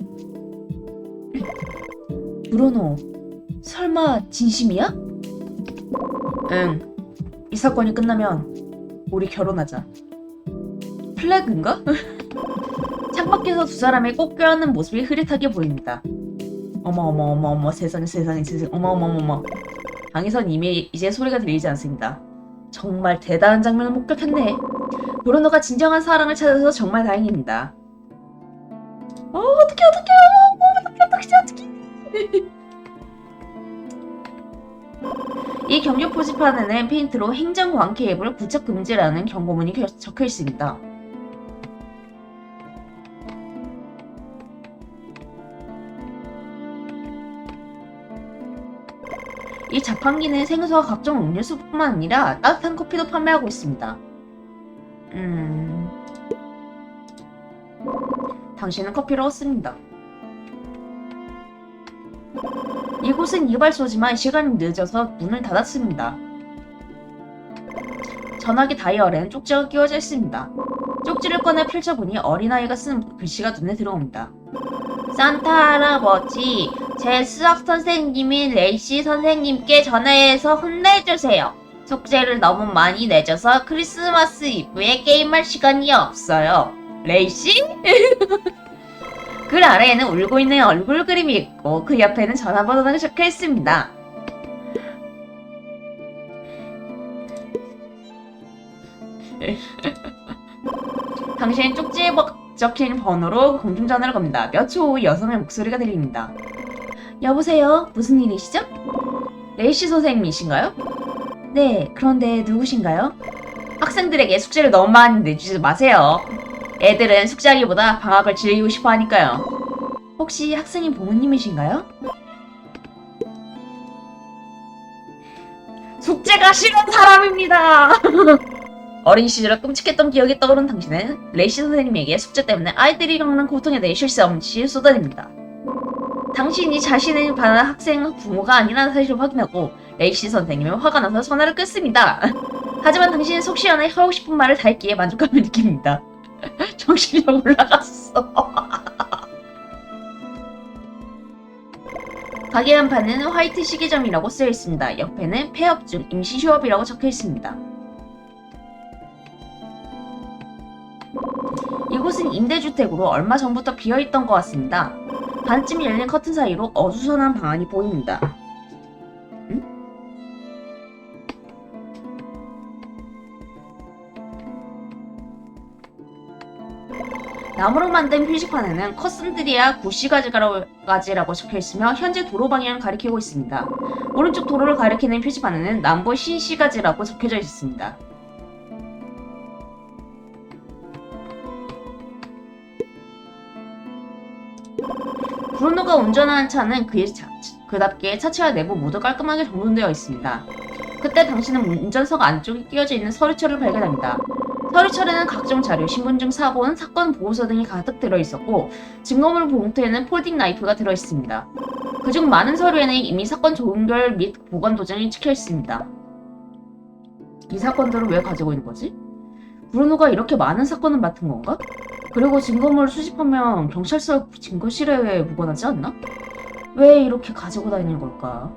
브루노, 설마 진심이야? 응. 이 사건이 끝나면 우리 결혼하자. 플래그인가? 창밖에서 두 사람의 꼭 껴안는 모습이 흐릿하게 보입니다. 어머, 세상에, 어머. 방에선 이미 이제 소리가 들리지 않습니다. 정말 대단한 장면을 목격했네. 브루노가 진정한 사랑을 찾아서 정말 다행입니다. 어떡해. 이 경유 표지판에는 페인트로 행정 광기 앱을 부착 금지라는 경고문이 적혀 있습니다. 이 자판기는 생수와 각종 음료수뿐만 아니라 따뜻한 커피도 판매하고 있습니다. 당신은 커피를 얻습니다. 이곳은 이발소지만 시간이 늦어서 문을 닫았습니다. 전화기 다이얼에는 쪽지가 끼워져 있습니다. 쪽지를 꺼내 펼쳐보니 어린아이가 쓴 글씨가 눈에 들어옵니다. 산타 할아버지, 제 수학 선생님인 레이시 선생님께 전화해서 혼내주세요. 숙제를 너무 많이 내줘서 크리스마스 이브에 게임할 시간이 없어요. 레이시? 글 아래에는 울고 있는 얼굴 그림이 있고 그 옆에는 전화번호가 적혀 있습니다. 당신은 쪽지에 적힌 번호로 공중전화를 겁니다. 몇 초 후 여성의 목소리가 들립니다. 여보세요? 무슨 일이시죠? 레이시 선생님이신가요? 네, 그런데 누구신가요? 학생들에게 숙제를 너무 많이 내주지 마세요. 애들은 숙제하기보다 방학을 즐기고 싶어 하니까요. 혹시 학생인 부모님이신가요? 숙제가 싫은 사람입니다. 어린 시절에 끔찍했던 기억이 떠오른 당신은 레이시 선생님에게 숙제 때문에 아이들이 겪는 고통에 대해 쉴 새 없이 쏟아냅니다. 당신이 자신을 반한 학생 부모가 아니라는 사실을 확인하고 레이시 선생님은 화가 나서 전화를 끊습니다. 하지만 당신은 속 시원해 하고 싶은 말을 다 했기에 만족감을 느낍니다. 정신이 올라갔어. 가게 한판은 화이트 시계점이라고 쓰여 있습니다. 옆에는 폐업 중 임시 휴업이라고 적혀 있습니다. 이곳은 임대주택으로 얼마 전부터 비어있던 것 같습니다. 반쯤 열린 커튼 사이로 어수선한 방안이 보입니다. 응? 나무로 만든 표지판에는 커슨드리아 구시가지라고 적혀있으며 현재 도로 방향을 가리키고 있습니다. 오른쪽 도로를 가리키는 표지판에는 남부 신시가지라고 적혀져 있습니다. 브루노가 운전하는 차는 그답게 차체와 내부 모두 깔끔하게 정돈되어 있습니다. 그때 당신은 운전석 안쪽에 끼워져 있는 서류철을 발견합니다. 서류철에는 각종 자료, 신분증, 사본, 사건 보고서 등이 가득 들어있었고 증거물 봉투에는 폴딩 나이프가 들어있습니다. 그중 많은 서류에는 이미 사건 종결 및 보관 도장이 찍혀있습니다. 이 사건들을 왜 가지고 있는 거지? 브루노가 이렇게 많은 사건을 맡은 건가? 그리고 증거물을 수집하면 경찰서 증거실에 무관하지 않나? 왜 이렇게 가지고 다니는 걸까?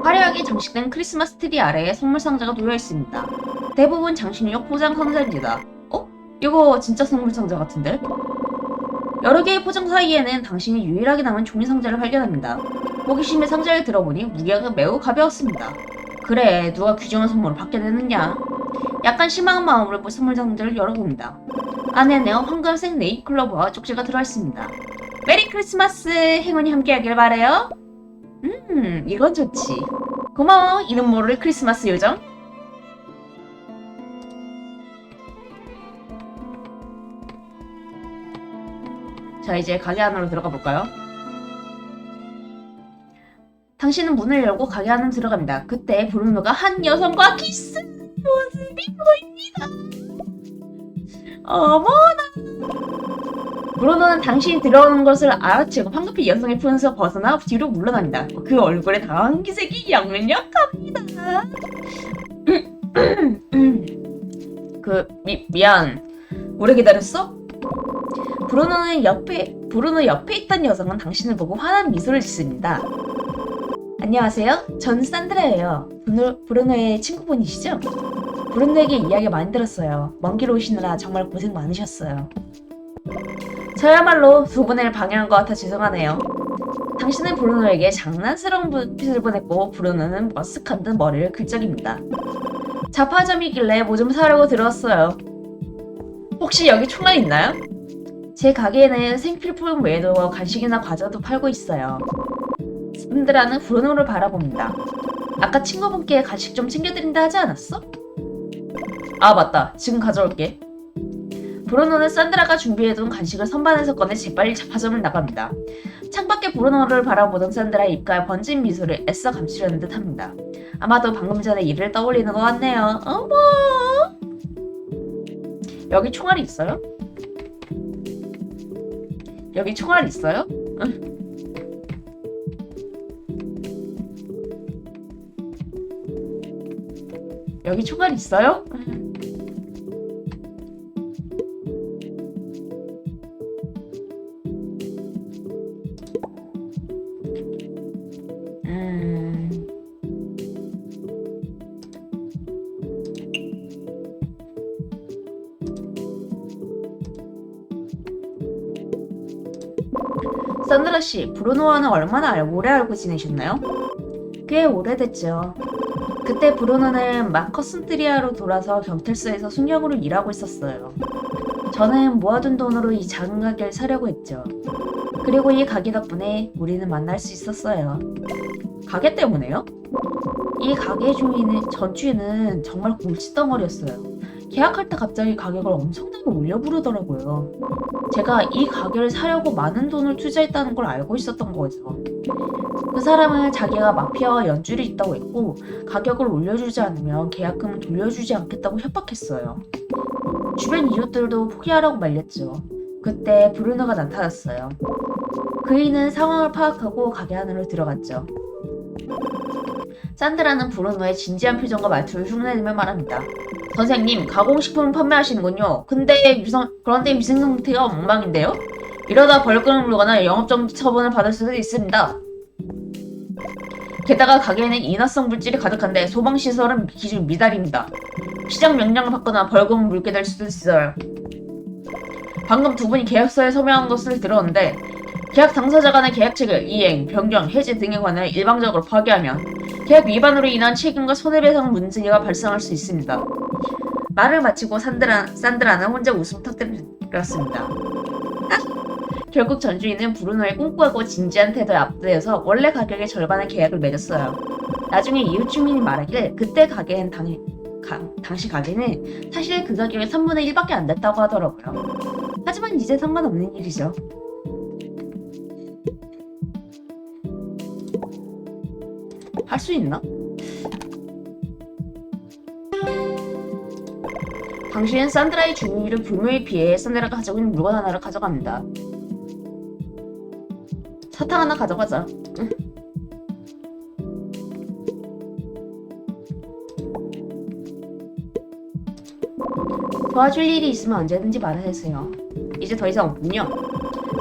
화려하게 장식된 크리스마스 트리 아래에 선물 상자가 놓여 있습니다. 대부분 장식용 포장 상자입니다. 어? 이거 진짜 선물 상자 같은데? 여러 개의 포장 사이에는 당신이 유일하게 남은 종이 상자를 발견합니다. 호기심에 상자를 들어보니 무게가 매우 가벼웠습니다. 그래, 누가 귀중한 선물을 받게 되느냐? 약간 실망한 마음으로 선물 상자를 열어봅니다. 안에는 황금색 네잎클로버와 쪽지가 들어있습니다. 메리 크리스마스! 행운이 함께하길 바래요. 이건 좋지. 고마워, 이름 모를 크리스마스 요정. 자, 이제 가게 안으로 들어가 볼까요? 당신은 문을 열고 가게 안으로 들어갑니다. 그때 브루노가 한 여성과 키스하는 모습이 보입니다. 어머나! 브루노는 당신이 들어오는 것을 알아채고 황급히 여성의 품에서 벗어나 뒤로 물러납니다. 그 얼굴에 당황한 기색이 역력합니다. 미안. 오래 기다렸어? 브루노 옆에 있던 여성은 당신을 보고 환한 미소를 짓습니다. 안녕하세요. 전 산드라예요. 브루노의 친구분이시죠? 브루노에게 이야기 많이 들었어요. 먼 길 오시느라 정말 고생 많으셨어요. 저야말로 두 분을 방해한 것 같아 죄송하네요. 당신은 브루노에게 장난스러운 눈빛을 보냈고 브루노는 머쓱한 듯 머리를 긁적입니다. 잡화점이길래 뭐 좀 사려고 들어왔어요. 혹시 여기 총알 있나요? 제 가게에는 생필품 외에도 간식이나 과자도 팔고 있어요. 산드라는 브루노를 바라봅니다. 아까 친구분께 간식 좀 챙겨드린다 하지 않았어? 아 맞다. 지금 가져올게. 브루노는 산드라가 준비해둔 간식을 선반에서 꺼내 재빨리 잡화점을 나갑니다. 창밖에 브루노를 바라보던 산드라의 입가에 번진 미소를 애써 감추려는 듯 합니다. 아마도 방금 전에 일을 떠올리는 것 같네요. 어머! 여기 총알이 있어요? 여기 총알 있어요? 여기 총알 있어요? 산드라 씨, 브루노와는 얼마나 오래 알고 지내셨나요? 꽤 오래됐죠. 그때 브루노는 막 커슨트리아로 돌아서 경찰서에서 숙녀으로 일하고 있었어요. 저는 모아둔 돈으로 이 작은 가게를 사려고 했죠. 그리고 이 가게 덕분에 우리는 만날 수 있었어요. 가게 때문에요? 이 가게 주인은 전주인은 정말 골칫덩어리였어요. 계약할 때 갑자기 가격을 엄청나게 올려 부르더라고요. 제가 이 가게를 사려고 많은 돈을 투자했다는 걸 알고 있었던 거죠. 그 사람은 자기가 마피아와 연줄이 있다고 했고 가격을 올려주지 않으면 계약금을 돌려주지 않겠다고 협박했어요. 주변 이웃들도 포기하라고 말렸죠. 그때 브루노가 나타났어요. 그이는 상황을 파악하고 가게 안으로 들어갔죠. 산드라는 브루노의 진지한 표정과 말투를 흉내내며 말합니다. 선생님, 가공식품을 판매하시는군요. 그런데 위생 상태가 엉망인데요? 이러다 벌금을 물거나 영업정지 처분을 받을 수도 있습니다. 게다가 가게에는 인화성 물질이 가득한데 소방시설은 기준 미달입니다. 시장 명령을 받거나 벌금을 물게 될 수도 있어요. 방금 두 분이 계약서에 서명한 것을 들었는데 계약 당사자 간의 계약책을 이행, 변경, 해지 등에 관해 일방적으로 파기하면 계약 위반으로 인한 책임과 손해배상 문제가 발생할 수 있습니다. 말을 마치고 산드라는 혼자 웃음 터뜨렸습니다. 결국 전주인은 브루노의 꼼꼼하고 진지한 태도에 압도해서 원래 가격의 절반의 계약을 맺었어요. 나중에 이웃 주민이 말하길 그때 당시 가게는 사실 그 가격의 3분의 1밖에 안 됐다고 하더라고요. 하지만 이제 상관없는 일이죠. 할 수 있나? 당신은 산드라의 중위를 규모에 비해 산드라가 가지고 있는 물건 하나를 가져갑니다. 사탕 하나 가져가자. 응. 도와줄 일이 있으면 언제든지 말해주세요. 이제 더 이상 없군요.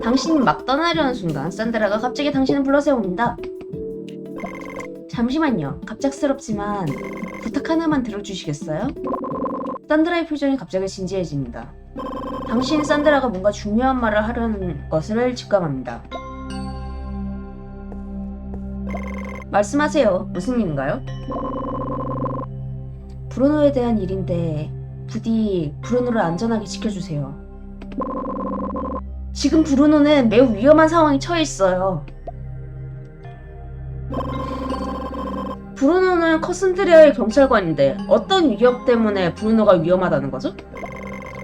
당신이 막 떠나려는 순간 산드라가 갑자기 당신을 불러 세웁니다. 잠시만요. 갑작스럽지만 부탁 하나만 들어주시겠어요? 산드라의 표정이 갑자기 진지해집니다. 당신이 산드라가 뭔가 중요한 말을 하려는 것을 직감합니다. 말씀하세요. 무슨 일인가요? 브루노에 대한 일인데 부디 브루노를 안전하게 지켜주세요. 지금 브루노는 매우 위험한 상황에 처해 있어요. 브루노는 커슨드리아의 경찰관인데 어떤 위협 때문에 브루노가 위험하다는 거죠?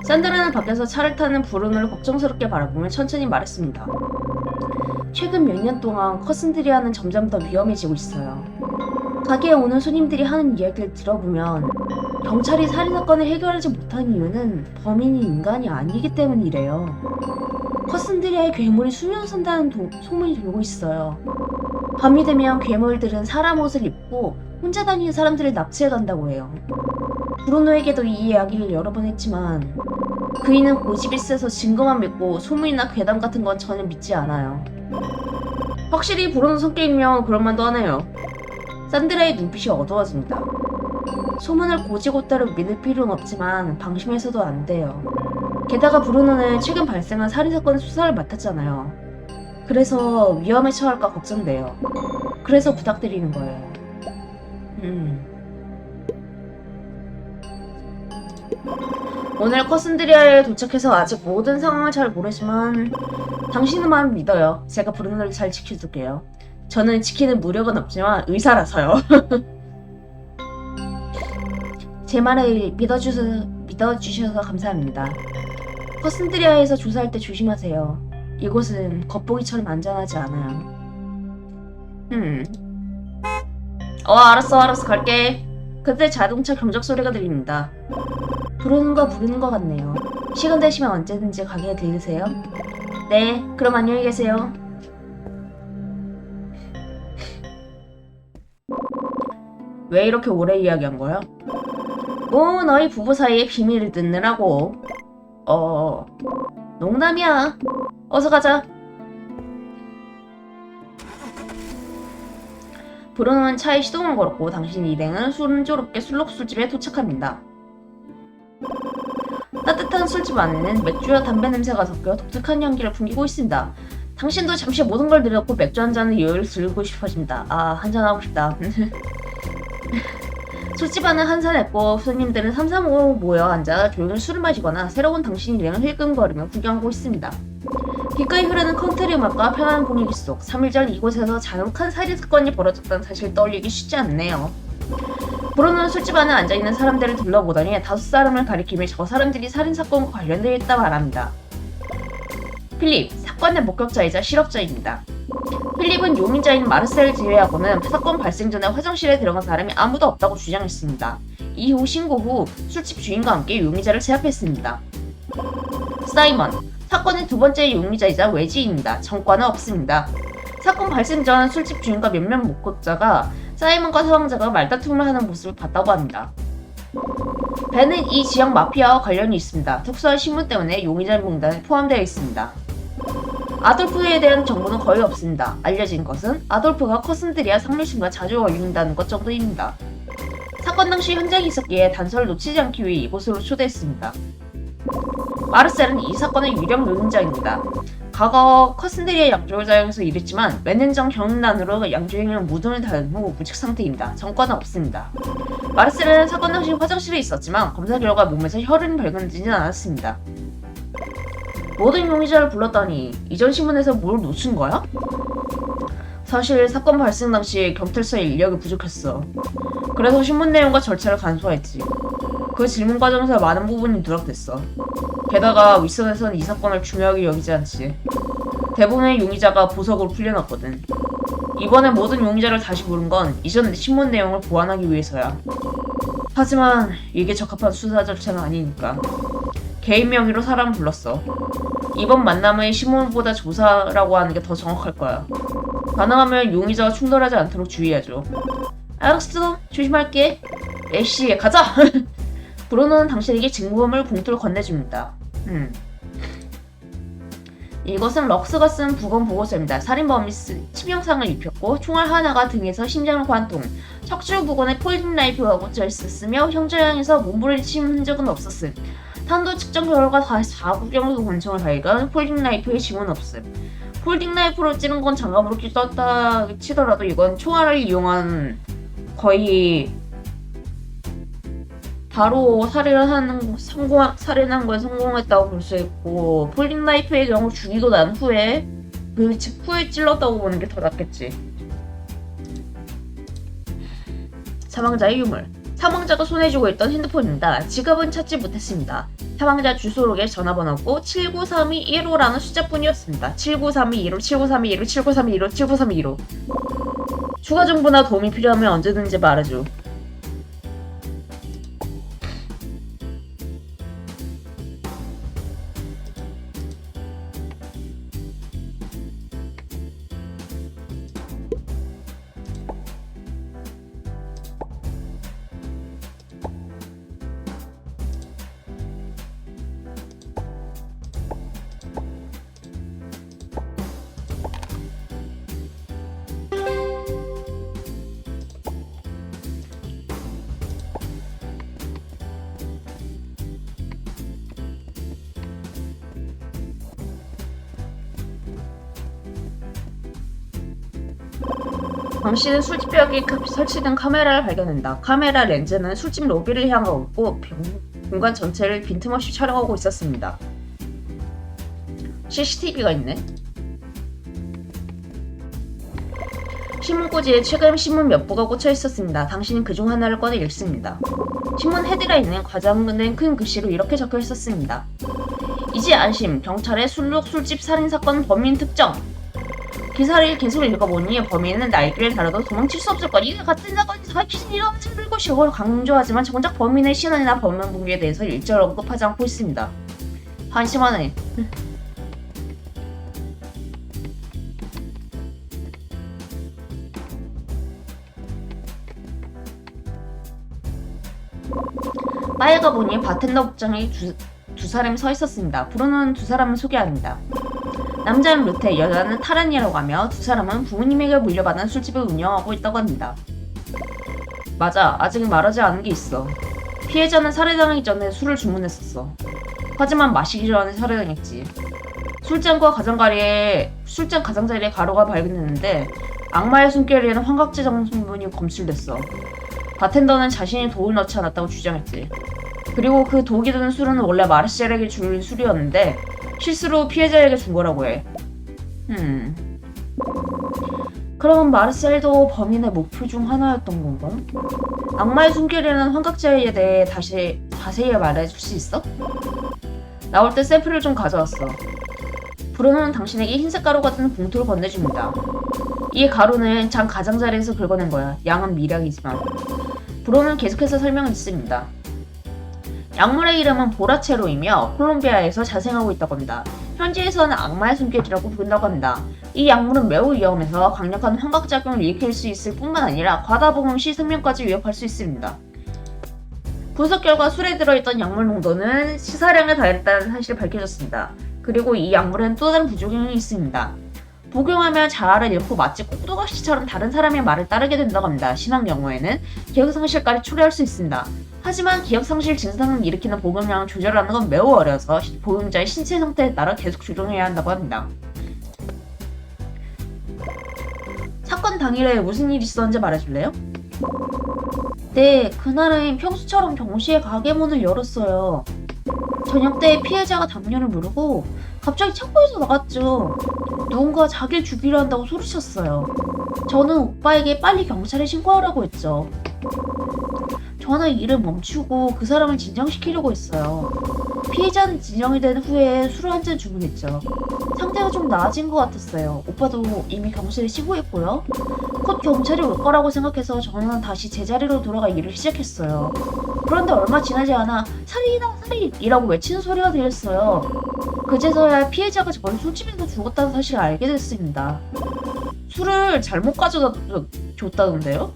산드라는 밖에서 차를 타는 브루노를 걱정스럽게 바라보며 천천히 말했습니다. 최근 몇 년 동안 커슨드리아는 점점 더 위험해지고 있어요. 가게에 오는 손님들이 하는 이야기를 들어보면 경찰이 살인사건을 해결하지 못한 이유는 범인이 인간이 아니기 때문이래요. 커슨드리아의 괴물이 수면선다는 소문이 돌고 있어요. 밤이 되면 괴물들은 사람 옷을 입고 혼자 다니는 사람들을 납치해간다고 해요. 브루노에게도 이 이야기를 여러 번 했지만 그이는 고집이 세서 증거만 믿고 소문이나 괴담 같은 건 전혀 믿지 않아요. 확실히 브루노 성격이면 그럴만도 하네요. 산드라의 눈빛이 어두워집니다. 소문을 고지고대로 믿을 필요는 없지만 방심해서도 안 돼요. 게다가 브루노는 최근 발생한 살인사건의 수사를 맡았잖아요. 그래서 위험에 처할까 걱정돼요. 그래서 부탁드리는 거예요. 오늘 커슨드리아에 도착해서 아직 모든 상황을 잘 모르지만 당신의 마음 믿어요. 제가 브루노를 잘 지켜줄게요. 저는 지키는 무력은 없지만 의사라서요. 제 말을 믿어주셔서 감사합니다. 커슨드리아에서 조사할 때 조심하세요. 이곳은 겉보기처럼 안전하지 않아요. 알았어 갈게. 그때 자동차 경적 소리가 들립니다. 부르는 거 같네요. 시간 되시면 언제든지 가게에 들르세요. 네, 그럼 안녕히 계세요. 왜 이렇게 오래 이야기한 거야? 너희 부부 사이의 비밀을 듣느라고. 농담이야. 어서 가자. 브루노는 차에 시동을 걸었고 당신 일행은 순조롭게 술집에 도착합니다. 따뜻한 술집 안에는 맥주와 담배 냄새가 섞여 독특한 연기를 풍기고 있습니다. 당신도 잠시 모든 걸 내려놓고 맥주 한 잔의 여유를 즐기고 싶어집니다. 한잔하고 싶다. 술집 안은 한산했고 손님들은 삼삼오오 모여 앉아 조용히 술을 마시거나 새로운 당신 일행을 힐끔거리며 구경하고 있습니다. 귓가에 흐르는 컨트리 음악과 편안한 분위기 속 3일 전 이곳에서 잔혹한 살인사건이 벌어졌다는 사실을 떠올리기 쉽지 않네요. 브루노는 술집 안에 앉아있는 사람들을 둘러보더니 5사람을 가리키며 저 사람들이 살인사건과 관련되어 있다 말합니다. 필립, 사건의 목격자이자 실업자입니다. 필립은 용의자인 마르셀을 제외하고는 사건 발생 전에 화장실에 들어간 사람이 아무도 없다고 주장했습니다. 이후 신고 후 술집 주인과 함께 용의자를 제압했습니다. 사이먼, 사건의 두 번째 용의자이자 외지인입니다. 전과는 없습니다. 사건 발생 전 술집 주인과 몇몇 목격자가 사이먼과 사망자가 말다툼을 하는 모습을 봤다고 합니다. 벤은 이 지역 마피아와 관련이 있습니다. 특수한 신분 때문에 용의자 명단에 포함되어 있습니다. 아돌프에 대한 정보는 거의 없습니다. 알려진 것은 아돌프가 커슨들이와 상류층과 자주 어울린다는 것 정도입니다. 사건 당시 현장에 있었기에 단서를 놓치지 않기 위해 이곳으로 초대했습니다. 마르셀은 이 사건의 유력 용의자입니다. 과거 커슨들이의 양조장에서 일했지만 몇 년 전 경련난으로 양조행을 무덤에 달은 후 무직 상태입니다. 전과는 없습니다. 마르셀은 사건 당시 화장실에 있었지만 검사 결과 몸에서 혈흔이 발견되지는 않았습니다. 모든 용의자를 불렀다니 이전 신문에서 뭘 놓친 거야? 사실 사건 발생 당시 경찰서의 인력이 부족했어. 그래서 신문 내용과 절차를 간소화했지. 그 질문 과정에서 많은 부분이 누락됐어. 게다가 윗선에서는 이 사건을 중요하게 여기지 않지. 대부분의 용의자가 보석으로 풀려났거든. 이번에 모든 용의자를 다시 부른 건 이전 신문 내용을 보완하기 위해서야. 하지만 이게 적합한 수사 절차는 아니니까. 개인 명의로 사람을 불렀어. 이번 만남의 신문보다 조사라고 하는 게 더 정확할 거야. 가능하면 용의자와 충돌하지 않도록 주의해줘. 알았어, 조심할게. 에이씨, 가자! 브루노는 당신에게 증거물을 봉투를 건네줍니다. 이것은 럭스가 쓴 부검 보고서입니다. 살인범이 치명상을 입혔고 총알 하나가 등에서 심장을 관통, 척추 부근에 폴딩 나이프가 꽂혀있었으며 형제양에서 몸부림친 흔적은 없었음. 탄도 측정 결과 4구경도 권총을 발견, 폴딩 나이프의 지문 없음. 폴딩 나이프로 찌른 건 장갑으로 찢었다 치더라도 이건 총알을 이용한 거의 바로 살인한 거에 성공했다고 볼 수 있고, 폴딩 나이프의 경우 죽이고 난 후에 그 직후에 찔렀다고 보는 게 더 낫겠지. 사망자의 유물. 사망자가 손에 쥐고 있던 핸드폰입니다. 지갑은 찾지 못했습니다. 사망자 주소록에 전화번호고 79321호라는 숫자뿐이었습니다. 79321호, 79321호, 79321호, 79321호. 추가 정보나 도움이 필요하면 언제든지 말해줘. 광씨는 술집 벽에 설치된 카메라를 발견한다. 카메라 렌즈는 술집 로비를 향하고 있고 공간 전체를 빈틈없이 촬영하고 있었습니다. CCTV가 있네. 신문꽂이에 최근 신문 몇 부가 꽂혀 있었습니다. 당신은 그중 하나를 꺼내 읽습니다. 신문 헤드라인은 과장된 큰 글씨로 이렇게 적혀 있었습니다. 이제 안심, 경찰의 술집 살인사건 범인 특정. 기사를 계속 읽어보니 범인은 날개를 달아도 도망칠 수 없을 것. 이게 같은 사건이 사실은 일어나지 않을 것이고 강조하지만 정작 범인의 신원이나 범행 동기에 대해서 일절 언급하지 않고 있습니다. 한심하네. 바에 가보니 바텐더 복장에 두 사람이 서 있었습니다. 브루노는 두 사람을 소개합니다. 남자는 루테, 여자는 타란이라고 하며 두 사람은 부모님에게 물려받은 술집을 운영하고 있다고 합니다. 맞아, 아직 말하지 않은 게 있어. 피해자는 살해당하기 전에 술을 주문했었어. 하지만 마시기 전에 살해당했지. 술잔 가장자리에 가루가 발견됐는데 악마의 숨결에는 환각제 성분이 검출됐어. 바텐더는 자신이 독을 넣지 않았다고 주장했지. 그리고 그 독이 든 술은 원래 마르셀에게 줄 술이었는데 실수로 피해자에게 준 거라고 해. 그럼 마르셀도 범인의 목표 중 하나였던 건가? 악마의 숨결이라는 환각자에 대해 다시 자세히 말해줄 수 있어? 나올 때 샘플을 좀 가져왔어. 브루노는 당신에게 흰색 가루 같은 봉투를 건네줍니다. 이 가루는 장 가장자리에서 긁어낸 거야. 양은 미량이지만. 브루노는 계속해서 설명을 했습니다. 약물의 이름은 보라체로이며 콜롬비아에서 자생하고 있다고 합니다. 현지에서는 악마의 숨결이라고 부른다고 합니다. 이 약물은 매우 위험해서 강력한 환각작용을 일으킬 수 있을 뿐만 아니라 과다복용 시 생명까지 위협할 수 있습니다. 분석 결과 술에 들어있던 약물 농도는 시사량에 달했다는 사실이 밝혀졌습니다. 그리고 이 약물은 또 다른 부작용이 있습니다. 복용하면 자아를 잃고 마치 꼭두각시처럼 다른 사람의 말을 따르게 된다고 합니다. 심한 경우에는 기억상실까지 초래할 수 있습니다. 하지만 기억상실 증상을 일으키는 복용량을 조절하는 건 매우 어려워서 복용자의 신체 상태에 따라 계속 조정해야 한다고 합니다. 사건 당일에 무슨 일이 있었는지 말해줄래요? 네, 그날은 평소처럼 경시에 가게 문을 열었어요. 저녁 때 피해자가 담요를 무르고 갑자기 창고에서 나갔죠. 누군가 자기를 죽이려 한다고 소리쳤어요. 저는 오빠에게 빨리 경찰에 신고하라고 했죠. 저는 일을 멈추고 그 사람을 진정시키려고 했어요. 피해자는 진정이 된 후에 술을 한 잔 주문했죠. 상태가 좀 나아진 것 같았어요. 오빠도 이미 경찰에 신고했고요. 곧 경찰이 올 거라고 생각해서 저는 다시 제자리로 돌아가 일을 시작했어요. 그런데 얼마 지나지 않아 살인이다 살인이라고 외치는 소리가 들렸어요. 그제서야 피해자가 저를 술집에서 죽었다는 사실을 알게 됐습니다. 술을 잘못 가져다 줬다던데요?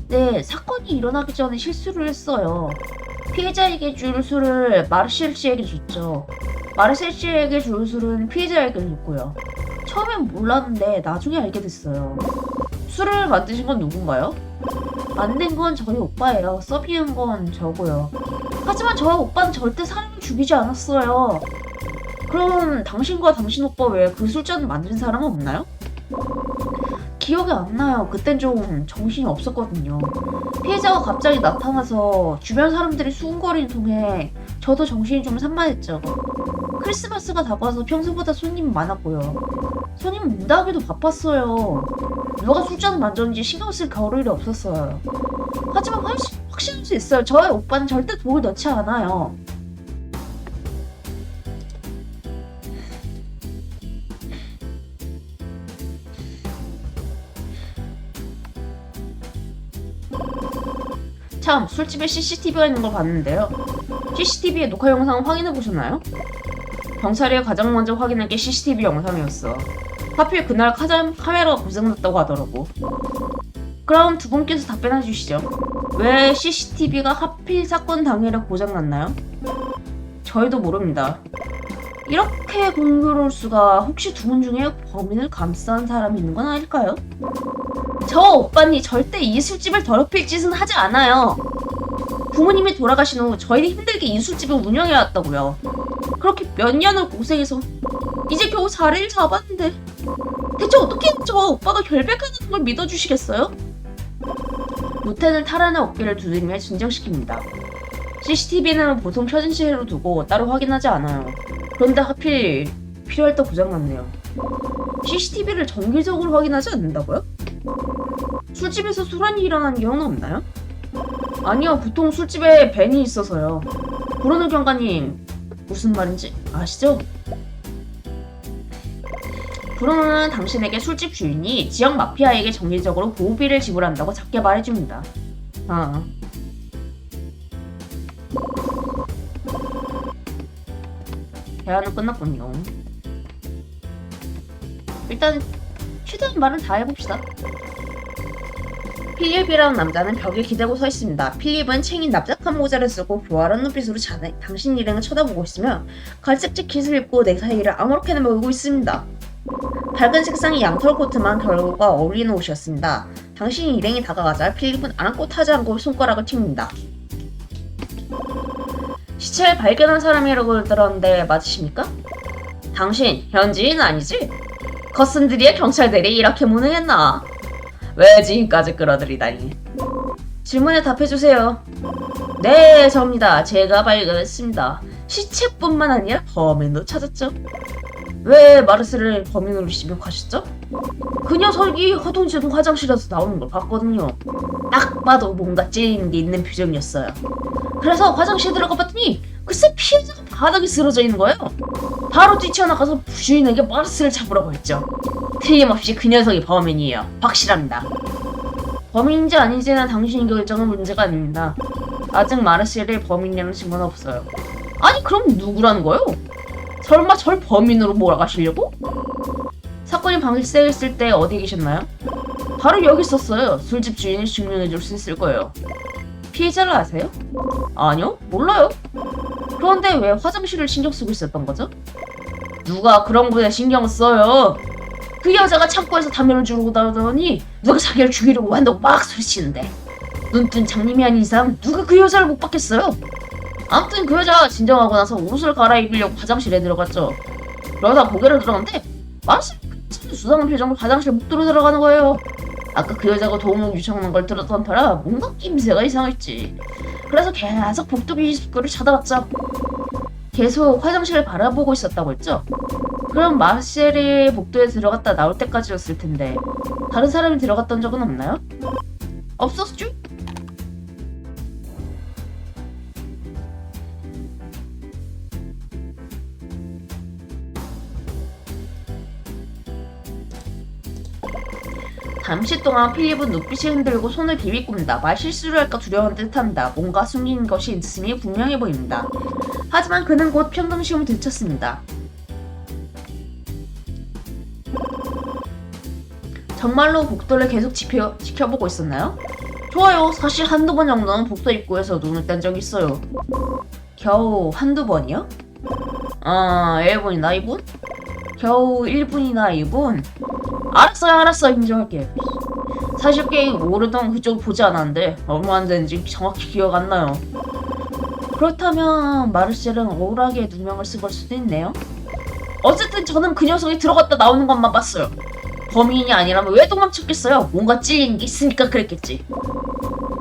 네, 사건이 일어나기 전에 실수를 했어요. 피해자에게 줄 술을 마르셀 씨에게 줬죠. 마르셀 씨에게 줄 술은 피해자에게 줬고요. 처음엔 몰랐는데 나중에 알게 됐어요. 술을 만드신 건 누군가요? 만든 건 저희 오빠예요. 서빙한 건 저고요. 하지만 저희 오빠는 절대 사람을 죽이지 않았어요. 그럼 당신과 당신 오빠 외에 그 술잔을 만든 사람은 없나요? 기억이 안 나요. 그땐 좀 정신이 없었거든요. 피해자가 갑자기 나타나서 주변 사람들이 수군거리는 통에 저도 정신이 좀 산만했죠. 크리스마스가 다가와서 평소보다 손님이 많았고요. 손님 응대하기도 바빴어요. 누가 술잔을 만졌는지 신경 쓸 겨를이 없었어요. 하지만 확신할 수 있어요. 저의 오빠는 절대 독을 넣지 않아요. 참, 술집에 CCTV가 있는 걸 봤는데요. CCTV의 녹화 영상 확인해보셨나요? 경찰이 가장 먼저 확인한 게 CCTV 영상이었어. 하필 그날 카메라가 고장났다고 하더라고. 그럼 두 분께서 답변해 주시죠. 왜 CCTV가 하필 사건 당일에 고장났나요? 저희도 모릅니다. 이렇게 공교로울 수가. 혹시 두 분 중에 범인을 감싼 사람이 있는 건 아닐까요? 저 오빠니 절대 이 술집을 더럽힐 짓은 하지 않아요. 부모님이 돌아가신 후 저희는 힘들게 이 술집을 운영해왔다고요. 그렇게 몇 년을 고생해서 이제 겨우 자리를 잡았는데 대체 어떻게 저 오빠가 결백하는 걸 믿어주시겠어요? 루테는 탈환의 어깨를 두드리며 진정시킵니다. CCTV는 보통 켜진 시에로 두고 따로 확인하지 않아요. 그런데 하필 필요할 때 고장났네요. CCTV를 정기적으로 확인하지 않는다고요? 술집에서 술안이 일어나는 경우는 없나요? 아니요, 보통 술집에 벤이 있어서요. 브루노 경관님, 무슨 말인지 아시죠? 브루노는 당신에게 술집 주인이 지역 마피아에게 정기적으로 보호비를 지불한다고 작게 말해줍니다. 대화는 끝났군요. 일단 최대한 말은 다 해봅시다. 필립이라는 남자는 벽에 기대고 서 있습니다. 필립은 챙인 납작한 모자를 쓰고 교활한 눈빛으로 당신 일행을 쳐다보고 있으며 갈색 재킷을 입고 넥타이를 아무렇게나 메고 있습니다. 밝은 색상의 양털 코트만 결과 어울리는 옷이었습니다. 당신 일행이 다가가자 필립은 아랑곳하지 않고 손가락을 튑니다. 시체를 발견한 사람이라고 들었는데 맞으십니까? 당신 현지인 아니지? 커슨드리의 경찰들이 이렇게 무능했나? 왜 지금까지 끌어들이다니? 질문에 답해주세요. 네, 접니다. 제가 발견했습니다. 시체뿐만 아니라 범인도 찾았죠. 왜 마르셀을 범인으로 지목하셨죠? 그 녀석이 허둥지둥 화장실에서 나오는 걸 봤거든요. 딱 봐도 뭔가 찔리는 게 있는 표정이었어요. 그래서 화장실에 들어가 봤더니 글쎄 피해자가 바닥에 쓰러져 있는 거예요. 바로 뛰쳐나가서 부주인에게 마르셀을 잡으라고 했죠. 틀림없이 그 녀석이 범인이에요. 확실합니다. 범인인지 아닌지는 당신이 결정한 문제가 아닙니다. 아직 마르셀이 범인이라는 증거는 없어요. 아니 그럼 누구라는 거요? 설마 절 범인으로 몰아가시려고? 사건이 발생했을 때 어디에 계셨나요? 바로 여기 있었어요. 술집 주인이 증명해줄 수 있을 거예요. 피해자를 아세요? 아니요, 몰라요. 그런데 왜 화장실을 신경 쓰고 있었던 거죠? 누가 그런 거에 신경을 써요? 그 여자가 창고에서 담배를 주르고 나오더니 누가 자기를 죽이려고 한다고 막 소리치는데 눈뜬 장님이 아닌 이상 누가 그 여자를 못 봤겠어요? 아무튼 그 여자가 진정하고 나서 옷을 갈아입으려고 화장실에 들어갔죠. 그러다 고개를 들었는데 마르셀이 수상한 표정으로 화장실 목도로 들어가는 거예요. 아까 그 여자가 도움을 요청하는 걸 들었던 터라 뭔가 낌새가 이상했지. 그래서 계속 복도 입구를 찾아봤죠. 계속 화장실을 바라보고 있었다고 했죠. 그럼 마르셀이 복도에 들어갔다 나올 때까지였을 텐데 다른 사람이 들어갔던 적은 없나요? 없었죠? 잠시 동안 필립은 눈빛이 흔들고 손을 비비꿉니다. 말실수를 할까 두려운 듯합니다. 뭔가 숨긴 것이 있음이 분명해 보입니다. 하지만 그는 곧 평정심을 되찾습니다. 정말로 복도를 계속 지켜보고 있었나요? 좋아요. 사실 한두 번 정도는 복도 입구에서 눈을 뗀 적이 있어요. 겨우 한두 번이요? 1분이나 2분? 겨우 1분이나 2분? 알았어요. 인정할게. 사실 게임 오래동안 그쪽을 보지 않았는데 얼마 안 됐는지 정확히 기억 안 나요. 그렇다면 마르셀은 억울하게 누명을 쓴 걸 수도 있네요. 어쨌든 저는 그 녀석이 들어갔다 나오는 것만 봤어요. 범인이 아니라면 왜 도망쳤겠어요? 뭔가 찔린 게 있으니까 그랬겠지.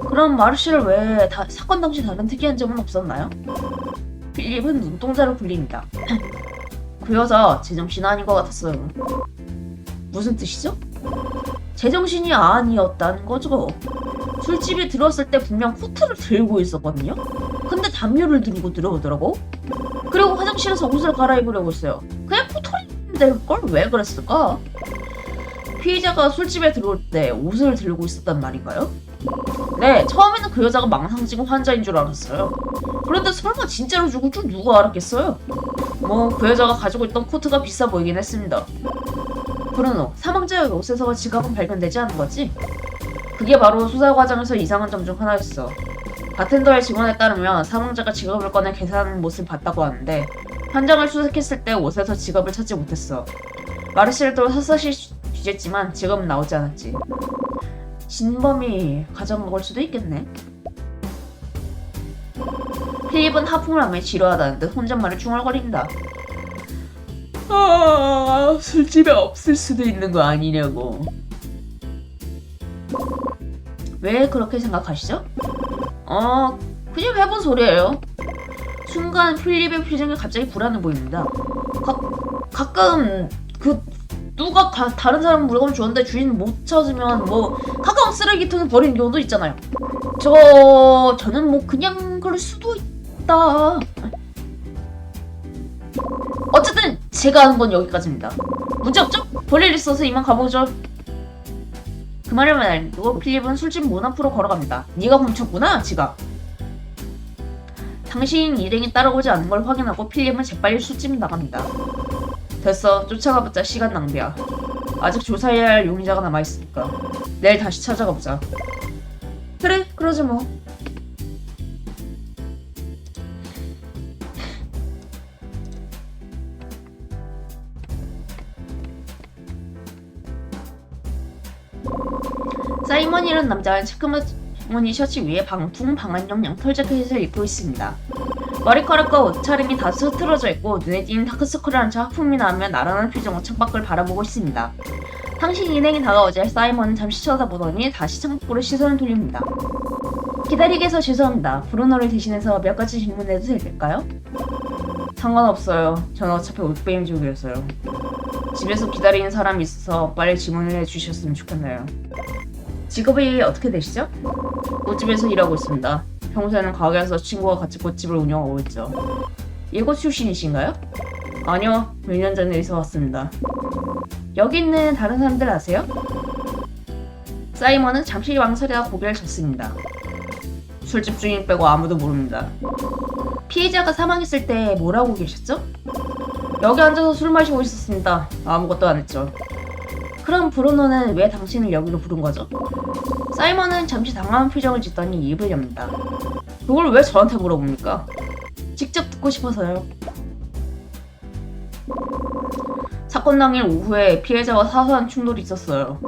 그럼 마르셀은 왜 사건 당시 다른 특이한 점은 없었나요? 필립은 눈동자를 굴립니다. 그 여자 제정신 아닌 것 같았어요. 무슨 뜻이죠? 제정신이 아니었다는 거죠. 술집에 들어왔을 때 분명 코트를 들고 있었거든요? 근데 담요를 들고 들어오더라고? 그리고 화장실에서 옷을 갈아입으려고 했어요. 그냥 코트를 입으면 될 걸 왜 그랬을까? 피해자가 술집에 들어올 때 옷을 들고 있었단 말인가요? 네, 처음에는 그 여자가 망상증 환자인 줄 알았어요. 그런데 설마 진짜로 죽을 줄 누가 알았겠어요? 그 여자가 가지고 있던 코트가 비싸 보이긴 했습니다. 브루노, 사망자의 옷에서 지갑은 발견되지 않은 거지? 그게 바로 수사 과정에서 이상한 점 중 하나였어. 바텐더의 증언에 따르면 사망자가 지갑을 꺼내 계산하는 모습을 봤다고 하는데 현장을 수색했을 때 옷에서 지갑을 찾지 못했어. 마르셀도 샅샅이 뒤졌지만 지갑은 나오지 않았지. 진범이 가져간 걸 수도 있겠네. 필립은 하품을 하며 지루하다는 듯 혼잣말을 중얼거린다. 술집에 없을 수도 있는 거 아니냐고. 왜 그렇게 생각하시죠? 그냥 해본 소리예요. 순간 필립의 표정이 갑자기 불안해 보입니다. 가끔 누가 다른 사람 물건을 줬는데 주인 못 찾으면 가까운 쓰레기통에 버리는 경우도 있잖아요. 저는 그냥 그럴 수도 있다. 어쨌든 제가 하는 건 여기까지입니다. 문제없죠? 볼일 있어서 이만 가보죠. 그 말을 말고 필립은 술집 문 앞으로 걸어갑니다. 네가 훔쳤구나, 지갑. 당신 일행이 따라오지 않는 걸 확인하고 필립은 재빨리 술집을 나갑니다. 됐어, 쫓아가봤자 시간 낭비야. 아직 조사해야 할 용의자가 남아있으니까 내일 다시 찾아가보자. 그래, 그러지 뭐. 사이먼이라는 남자는 체크무늬 셔츠 위에 방풍 방한용 양털 자켓을 입고 있습니다. 머리카락과 옷차림이 다소 흐트러져 있고 눈에 띄는 다크서클을 한 채 하품이 나오며 나란한 표정으로 창밖을 바라보고 있습니다. 당신 일행이 다가오자 사이먼은 잠시 쳐다보더니 다시 창밖으로 시선을 돌립니다. 기다리게 해서 죄송합니다. 브루노를 대신해서 몇 가지 질문해도 될까요? 상관없어요. 전 어차피 옷배임 중이었어요. 집에서 기다리는 사람이 있어서 빨리 주문을 해주셨으면 좋겠네요. 직업이 어떻게 되시죠? 꽃집에서 일하고 있습니다. 평소에는 가게에서 친구와 같이 꽃집을 운영하고 있죠. 이곳 출신이신가요? 아니요, 몇 년 전에 이사 왔습니다. 여기 있는 다른 사람들 아세요? 사이먼은 잠시 망설이다 고개를 젓습니다. 술집 주인 빼고 아무도 모릅니다. 피해자가 사망했을 때 뭘 하고 계셨죠? 여기 앉아서 술 마시고 있었습니다. 아무것도 안 했죠. 그럼 브루노는 왜 당신을 여기로 부른 거죠? 사이먼은 잠시 당황한 표정을 짓더니 입을 엽니다. 그걸 왜 저한테 물어봅니까? 직접 듣고 싶어서요. 사건 당일 오후에 피해자와 사소한 충돌이 있었어요.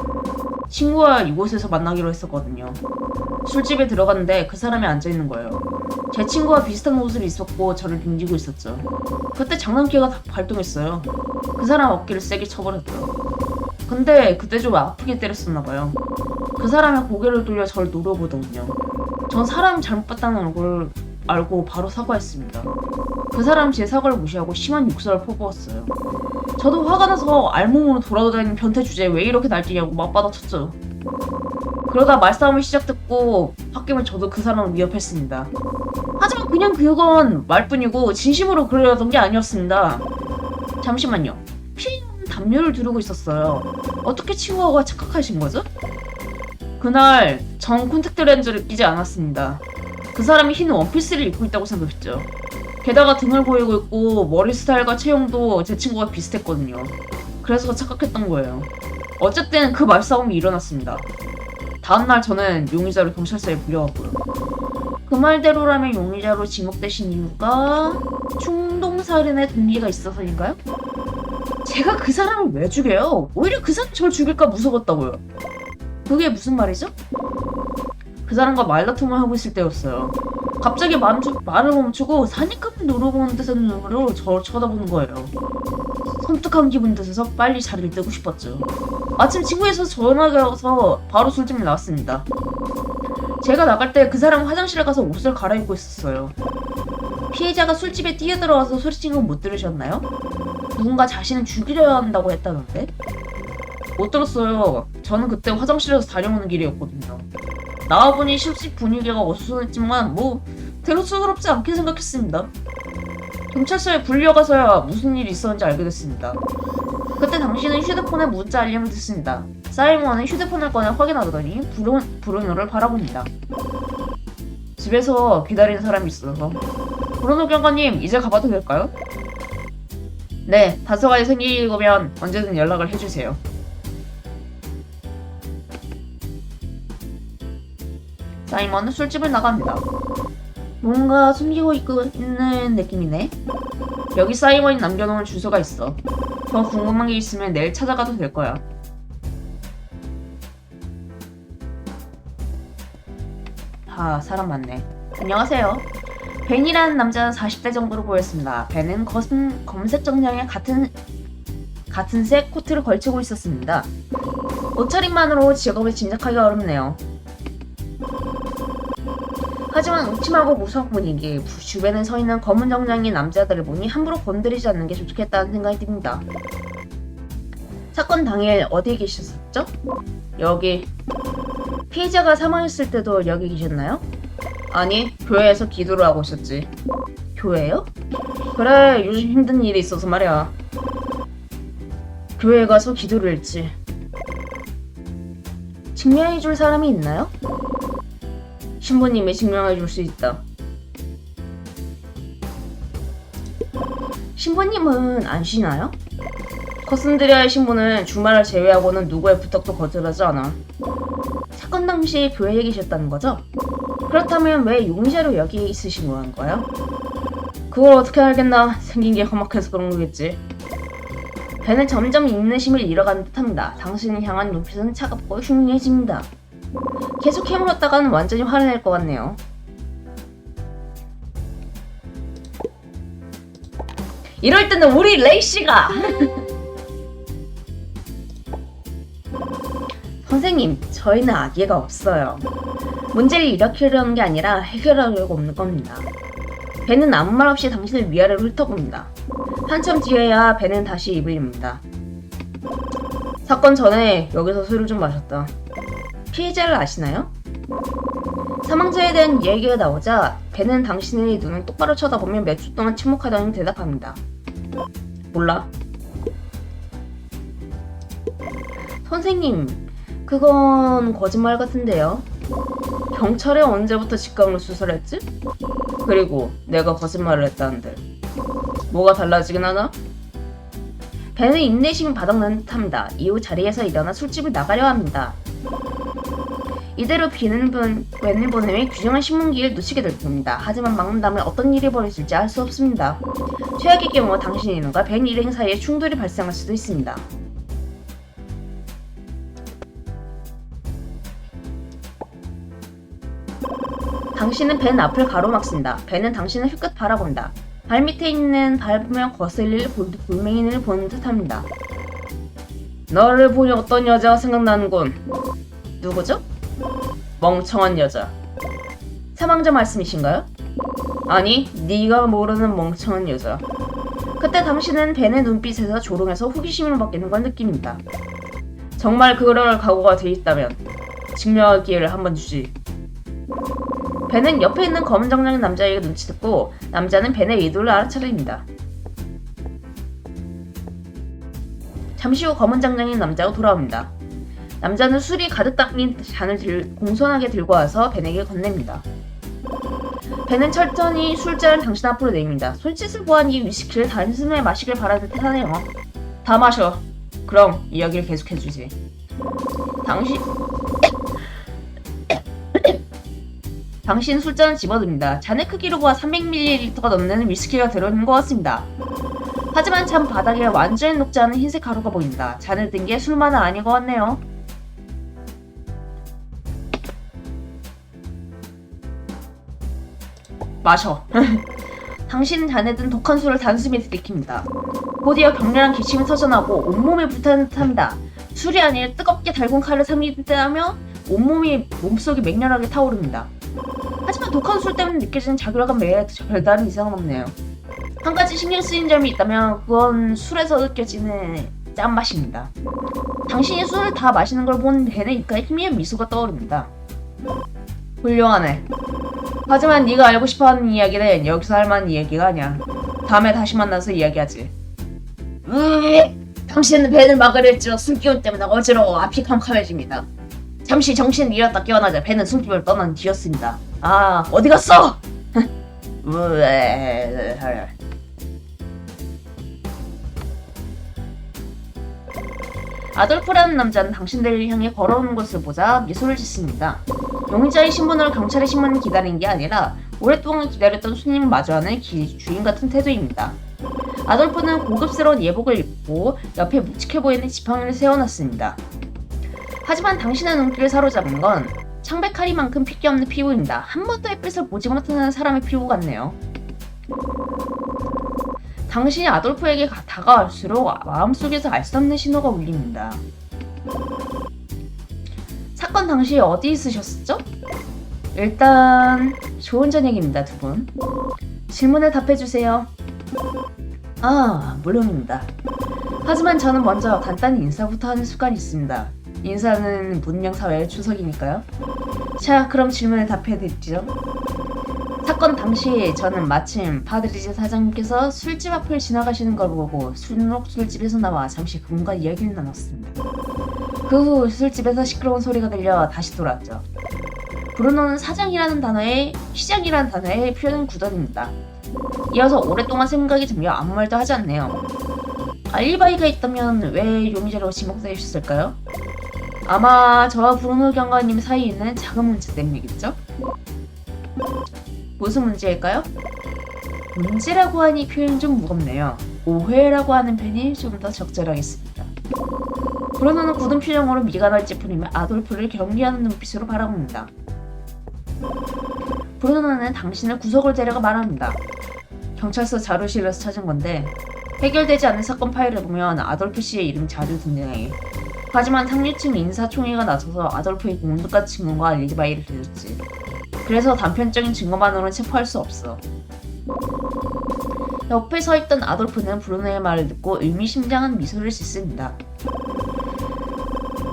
친구와 이곳에서 만나기로 했었거든요. 술집에 들어갔는데 그 사람이 앉아있는 거예요. 제 친구와 비슷한 옷을 입었고 저를 빙지고 있었죠. 그때 장난기가 발동했어요. 그 사람 어깨를 세게 쳐버렸죠. 근데 그때 좀 아프게 때렸었나봐요. 그 사람이 고개를 돌려 저를 노려보더군요. 전 사람 잘못 봤다는 걸 알고 바로 사과했습니다. 그 사람 제 사과를 무시하고 심한 욕설을 퍼부었어요. 저도 화가 나서 알몸으로 돌아다니는 변태 주제에 왜 이렇게 날뛰냐고 맞받아쳤죠. 그러다 말싸움이 시작됐고 홧김에 저도 그 사람을 위협했습니다. 하지만 그냥 그건 말뿐이고 진심으로 그러려던 게 아니었습니다. 잠시만요. 피해자는 담요를 두르고 있었어요. 어떻게 친구가 착각하신 거죠? 그날 전 콘택트 렌즈를 끼지 않았습니다. 그 사람이 흰 원피스를 입고 있다고 생각했죠. 게다가 등을 보이고 있고 머리 스타일과 체형도 제 친구가 비슷했거든요. 그래서 착각했던 거예요. 어쨌든 그 말싸움이 일어났습니다. 다음날 저는 용의자로 경찰서에 불려왔고요. 그 말대로라면 용의자로 지목되신 이유가 충동살인의 동기가 있어서인가요? 제가 그 사람을 왜 죽여요? 오히려 그 사람이 저를 죽일까 무서웠다고요. 그게 무슨 말이죠? 그 사람과 말다툼을 하고 있을 때였어요. 갑자기 말을 멈추고 사니까를 노려보는 듯한 눈으로 저를 쳐다보는 거예요. 섬뜩한 기분 듯해서 빨리 자리를 뜨고 싶었죠. 마침 친구에서 전화가 와서 바로 술집을 나왔습니다. 제가 나갈 때 그 사람은 화장실에 가서 옷을 갈아입고 있었어요. 피해자가 술집에 뛰어들어와서 소리친 건 못 들으셨나요? 누군가 자신을 죽이려야 한다고 했다던데? 못 들었어요. 저는 그때 화장실에서 다녀오는 길이었거든요. 나와보니 술집 분위기가 어수선했지만 대로스럽지 않게 생각했습니다. 경찰서에 불려가서야 무슨 일이 있었는지 알게 됐습니다. 그때 당신은 휴대폰에 문자 알림을 듣습니다. 사이먼은 휴대폰을 꺼내 확인하더니 브루노를 바라봅니다. 집에서 기다리는 사람이 있어서. 브루노 경관님, 이제 가봐도 될까요? 네, 다소가에 생기면 언제든 연락을 해주세요. 사이먼은 술집을 나갑니다. 뭔가 숨기고 있는 느낌이네. 여기 사이먼이 남겨놓은 주소가 있어. 더 궁금한 게 있으면 내일 찾아가도 될 거야. 사람 많네. 안녕하세요. 벤이라는 남자는 40대 정도로 보였습니다. 벤은 검색 정장에 같은 색 코트를 걸치고 있었습니다. 옷차림만으로 직업을 짐작하기가 어렵네요. 하지만 음침하고 무서운 분위기, 주변에 서 있는 검은 정장의 남자들을 보니 함부로 건드리지 않는 게 좋겠다는 생각이 듭니다. 사건 당일 어디에 계셨었죠? 여기. 피해자가 사망했을 때도 여기 계셨나요? 아니, 교회에서 기도를 하고 있었지. 교회요? 그래, 요즘 힘든 일이 있어서 말이야. 교회에 가서 기도를 했지. 증명해줄 사람이 있나요? 신부님이 증명해줄 수 있다. 신부님은 안 쉬나요? 커슨드리아의 신부는 주말을 제외하고는 누구의 부탁도 거절하지 않아. 사건 당시 교회에 계셨다는 거죠? 그렇다면 왜 용의자로 여기 있으신 거야? 그걸 어떻게 알겠나? 생긴 게 험악해서 그런 거겠지. 벤은 점점 인내심을 잃어가는 듯합니다. 당신을 향한 눈빛은 차갑고 흉흉해집니다. 계속 캐물었다가는 완전히 화를 낼 것 같네요. 이럴 때는 우리 레이씨가! 선생님, 저희는 악의가 없어요. 문제를 일으키려는 게 아니라 해결하려고 없는 겁니다. 벤은 아무 말 없이 당신을 위아래로 훑어봅니다. 한참 뒤에야 벤은 다시 입을 엽니다. 사건 전에 여기서 술을 좀 마셨다. 피해자를 아시나요? 사망자에 대한 이야기가 나오자 벤은 당신의 눈을 똑바로 쳐다보며 몇 초 동안 침묵하더니 대답합니다. 몰라. 선생님, 그건 거짓말 같은데요. 경찰에 언제부터 직감으로 수사를 했지? 그리고 내가 거짓말을 했다는데 뭐가 달라지긴 하나? 벤은 인내심이 바닥나는 듯합니다. 이후 자리에서 일어나 술집을 나가려 합니다. 이대로 웬일보nem이 귀중한 신문기를 놓치게 될 겁니다. 하지만 막는다면 어떤 일이 벌어질지 알 수 없습니다. 최악의 경우 당신의 이름과 벤 일행 사이에 충돌이 발생할 수도 있습니다. 당신은 벤 앞을 가로막습니다. 벤은 당신을 힐끗 바라본다. 발밑에 있는 밟으면 거슬릴 골맹이를 보는 듯합니다. 너를 보니 어떤 여자가 생각나는군. 누구죠? 멍청한 여자. 사망자 말씀이신가요? 아니, 네가 모르는 멍청한 여자. 그때 당신은 벤의 눈빛에서 조롱해서 호기심을 받기는 걸 느낍니다. 정말 그럴 각오가 돼 있다면 증명할 기회를 한번 주지. 벤은 옆에 있는 검은 정장의 남자에게 눈치 듣고 남자는 벤의 의도를 알아차립니다. 잠시 후 검은 정장의 남자가 돌아옵니다. 남자는 술이 가득 담긴 잔을 공손하게 들고 와서 벤에게 건넵니다. 벤은 철저히 술잔을 당신 앞으로 내밉니다. 손짓을 보한 이 위스키를 단숨에 마시길 바라는 듯 하네요. 다 마셔. 그럼 이야기를 계속해주지. 당신 술잔을 집어듭니다. 잔의 크기로 보아 300ml가 넘는 위스키가 들어있는 것 같습니다. 하지만 잔 바닥에 완전히 녹지 않은 흰색 가루가 보인다. 잔을 든 게 술만은 아닌 것 같네요. 마셔. 당신은 잔에 든 독한 술을 단숨에 들이킵니다. 곧이어 격렬한 기침이 터져나고 온몸이 불타는 듯합니다. 술이 아니라 뜨겁게 달군 칼을 삼키는 듯하며 온몸이 몸속이 맹렬하게 타오릅니다. 하지만 독한 술 때문에 느껴지는 자결감 외에 별다른 이상은 없네요. 한 가지 신경 쓰인 점이 있다면 그건 술에서 느껴지는 짠맛입니다. 당신이 술을 다 마시는 걸 본 벤의 입가에 희미한 미소가 떠오릅니다. 훌륭하네. 하지만 네가 알고 싶어하는 이야기는 여기서 할 만한 이야기가 아니야. 다음에 다시 만나서 이야기하지. 당신은 벤을 막으려 했지만 술기운 때문에 어지러워 앞이 캄캄해집니다. 잠시 정신을 잃었다 깨어나자 벤은 술집을 떠난 뒤였습니다. 아, 어디 갔어? 아돌프라는 남자는 당신들을 향해 걸어오는 것을 보자 미소를 짓습니다. 용의자의 신분으로 경찰의 신문을 기다린 게 아니라 오랫동안 기다렸던 손님을 마주하는 주인 같은 태도입니다. 아돌프는 고급스러운 예복을 입고 옆에 묵직해 보이는 지팡이를 세워놨습니다. 하지만 당신의 눈길을 사로잡은 건 창백하리만큼 핏기 없는 피부입니다. 한 번도 햇빛을 보지 못하는 사람의 피부 같네요. 당신이 아돌프에게 다가갈수록 마음속에서 알 수 없는 신호가 울립니다. 사건 당시 어디 있으셨죠? 일단 좋은 저녁입니다, 두 분. 질문에 답해주세요. 아, 물론입니다. 하지만 저는 먼저 간단히 인사부터 하는 습관이 있습니다. 인사는 문명사회의 추석이니까요. 자, 그럼 질문에 답해드리죠. 사건 당시 저는 마침 파드리즈 사장님께서 술집 앞을 지나가시는 걸 보고 술집에서 나와 잠시 그분과 이야기를 나눴습니다. 그 후 술집에서 시끄러운 소리가 들려 다시 돌아왔죠. 브루노는 사장이라는 단어에 시장이라는 단어에 표현 굳어집니다. 이어서 오랫동안 생각이 들며 아무 말도 하지 않네요. 알리바이가 있다면 왜 용의자로 지목되셨을까요? 아마 저와 브루노 경관님 사이에 있는 작은 문제 때문이겠죠? 무슨 문제일까요? 문제라고 하니 표현이 좀 무겁네요. 오해라고 하는 편이 좀 더 적절하겠습니다. 브루노는 굳은 표정으로 미간을 찌푸리며 아돌프를 경계하는 눈빛으로 바라봅니다. 브루노는 당신을 구석으로 데려가 말합니다. 경찰서 자료실에서 찾은 건데 해결되지 않은 사건 파일을 보면 아돌프 씨의 이름이 자주 등장해. 하지만 상류층 인사총회가 나서서 아돌프의 온갖 증거가 알리바이를 대줬지. 그래서 단편적인 증거만으로는 체포할 수 없어. 옆에 서 있던 아돌프는 브루노의 말을 듣고 의미심장한 미소를 짓습니다.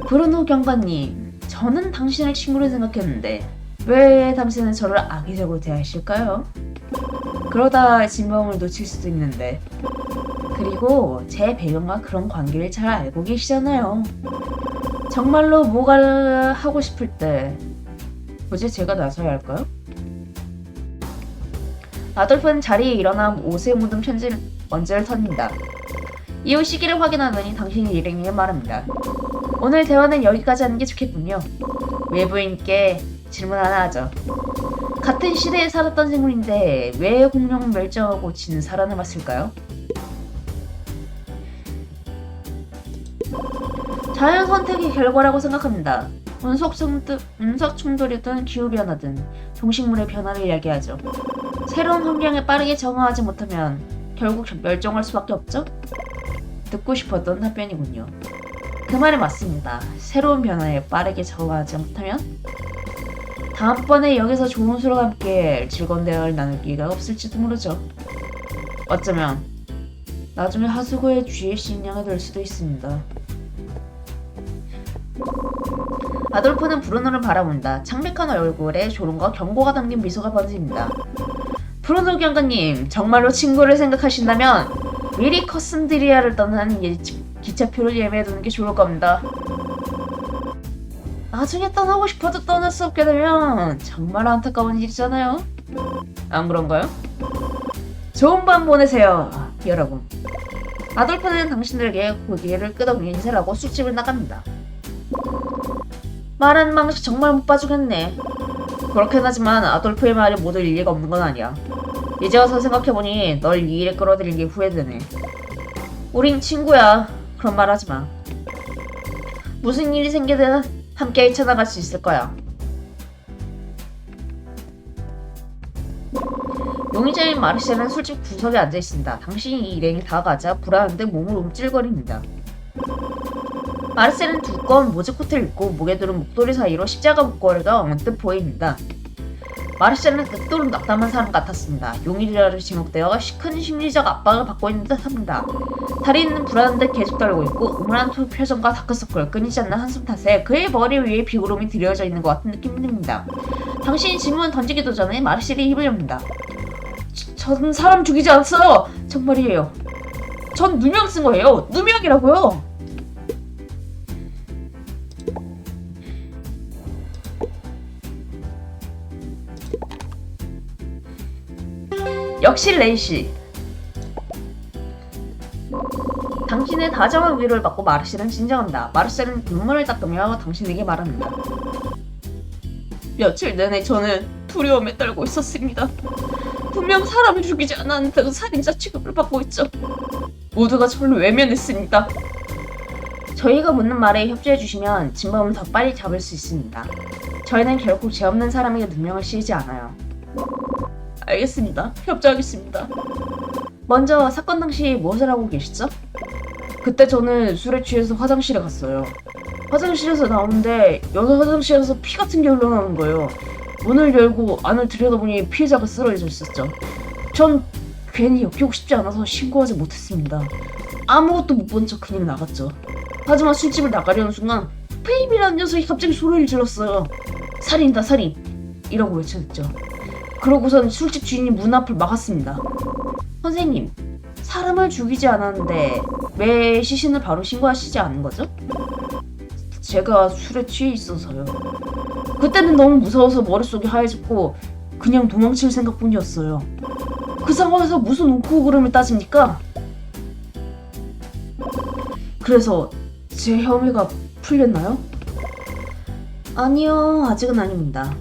브루노 경관님, 저는 당신을 친구로 생각했는데 왜 당신은 저를 악의적으로 대하실까요? 그러다 진범을 놓칠 수도 있는데. 그리고 제 배경과 그런 관계를 잘 알고 계시잖아요. 정말로 뭐가 하고 싶을 때 굳이 제가 나서야 할까요? 아돌프는 자리에 일어나 옷에 묻은 먼지를 턴다. 이후 시기를 확인하더니 당신이 일행에게 말합니다. 오늘 대화는 여기까지 하는 게 좋겠군요. 외부인께 질문 하나 하죠. 같은 시대에 살았던 생물인데 왜 공룡은 멸종하고 지는 살아남았을까요? 자연 선택의 결과라고 생각합니다. 운석 충돌이든 기후변화든 동식물의 변화를 이야기하죠. 새로운 환경에 빠르게 적응하지 못하면 결국 멸종할 수밖에 없죠? 듣고 싶었던 답변이군요. 그 말이 맞습니다. 새로운 변화에 빠르게 적응하지 못하면 다음번에 여기서 좋은 술과 함께 즐거운 대화를 나눌 기회가 없을지도 모르죠. 어쩌면 나중에 하수구의 쥐의 식량이 될 수도 있습니다. 아돌프는 브루노를 바라본다. 창백한 얼굴에 졸음과 경고가 담긴 미소가 번집니다. 브루노 경관님, 정말로 친구를 생각하신다면 미리 커슨드리아를 떠나는 기차표를 예매해두는 게 좋을 겁니다. 나중에 떠나고 싶어도 떠날 수 없게 되면 정말 안타까운 일이잖아요. 안 그런가요? 좋은 밤 보내세요, 여러분. 아돌프는 당신들에게 고개를 끄덕이는 인사를 하고 술집을 나갑니다. 말하는 방식 정말 못 봐주겠네. 그렇긴 하지만 아돌프의 말이 모두 일리가 없는 건 아니야. 이제 와서 생각해보니 널 이 일에 끌어들인 게 후회되네. 우린 친구야. 그런 말 하지마. 무슨 일이 생기든 함께 헤쳐나갈 수 있을 거야. 용의자인 마르셀은 술집 구석에 앉아있습니다. 당신이 이 일행이 다가가자 불안한 듯 몸을 움찔거립니다. 마르셀은 두꺼운 모자 코트를 입고 목에 두른 목도리 사이로 십자가 목걸이가 언뜻 보입니다. 마르셀은 극도로 낙담한 사람 같았습니다. 용의자로 지목되어 큰 심리적 압박을 받고 있는 듯합니다. 다리는 불안한 듯 계속 떨고 있고 음울한 표정과 다크서클, 끊이지 않는 한숨 탓에 그의 머리 위에 비구름이 드려져 있는 것 같은 느낌이 듭니다. 당신이 질문을 던지기도 전에 마르셀이 입을 엽니다. 전 사람 죽이지 않았어요! 정말이에요. 전 누명 쓴 거예요. 누명이라고요. 역시 레이시. 당신의 다정한 위로를 받고 마르셀은 진정한다. 마르셀은 눈물을 닦으며 당신에게 말합니다. 며칠 내내 저는 두려움에 떨고 있었습니다. 분명 사람을 죽이지 않았는데도 살인자 취급을 받고 있죠. 모두가 저를 외면했습니다. 저희가 묻는 말에 협조해주시면 진범을 더 빨리 잡을 수 있습니다. 저희는 결코 죄 없는 사람에게 누명을 씌우지 않아요. 알겠습니다. 협조하겠습니다. 먼저 사건 당시 무엇을 하고 계시죠? 그때 저는 술에 취해서 화장실에 갔어요. 화장실에서 나오는데 여자 화장실에서 피 같은 게 흘러나오는 거예요. 문을 열고 안을 들여다보니 피해자가 쓰러져 있었죠. 전 괜히 엮이고 싶지 않아서 신고하지 못했습니다. 아무것도 못 본 척 그냥 나갔죠. 하지만 술집을 나가려는 순간 페이비라는 녀석이 갑자기 소리를 질렀어요. 살인이다 살인! 이라고 외쳐댔죠. 그러고선 술집 주인이 문 앞을 막았습니다. 선생님, 사람을 죽이지 않았는데 왜 시신을 바로 신고하시지 않은 거죠? 제가 술에 취해 있어서요. 그때는 너무 무서워서 머릿속이 하얘졌고 그냥 도망칠 생각뿐이었어요. 그 상황에서 무슨 옳고 그름을 따집니까? 그래서 제 혐의가 풀렸나요? 아니요, 아직은 아닙니다.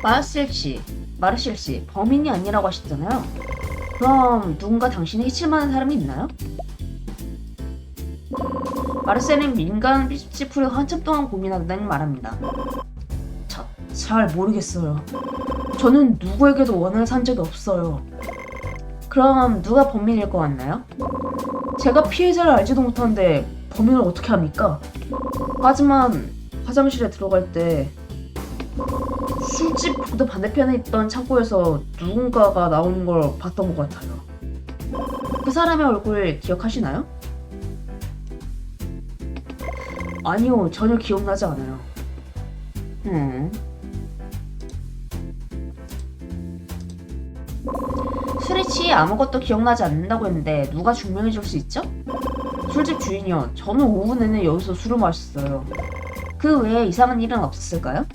마르셀 씨, 범인이 아니라고 하셨잖아요. 그럼 누군가 당신에게 칠만한 사람이 있나요? 마르셀은 민간 피치풀을 한참 동안 고민하다니 말합니다. 잘 모르겠어요. 저는 누구에게도 원한을 산 적이 없어요. 그럼 누가 범인일 것 같나요? 제가 피해자를 알지도 못하는데 범인을 어떻게 합니까? 하지만 화장실에 들어갈 때 술집 복도 반대편에 있던 창고에서 누군가가 나오는 걸 봤던 것 같아요. 그 사람의 얼굴 기억하시나요? 아니요, 전혀 기억나지 않아요. 술에 취해 아무것도 기억나지 않는다고 했는데 누가 증명해 줄 수 있죠? 술집 주인이요. 저는 오후 내내 여기서 술을 마셨어요. 그 외에 이상한 일은 없었을까요?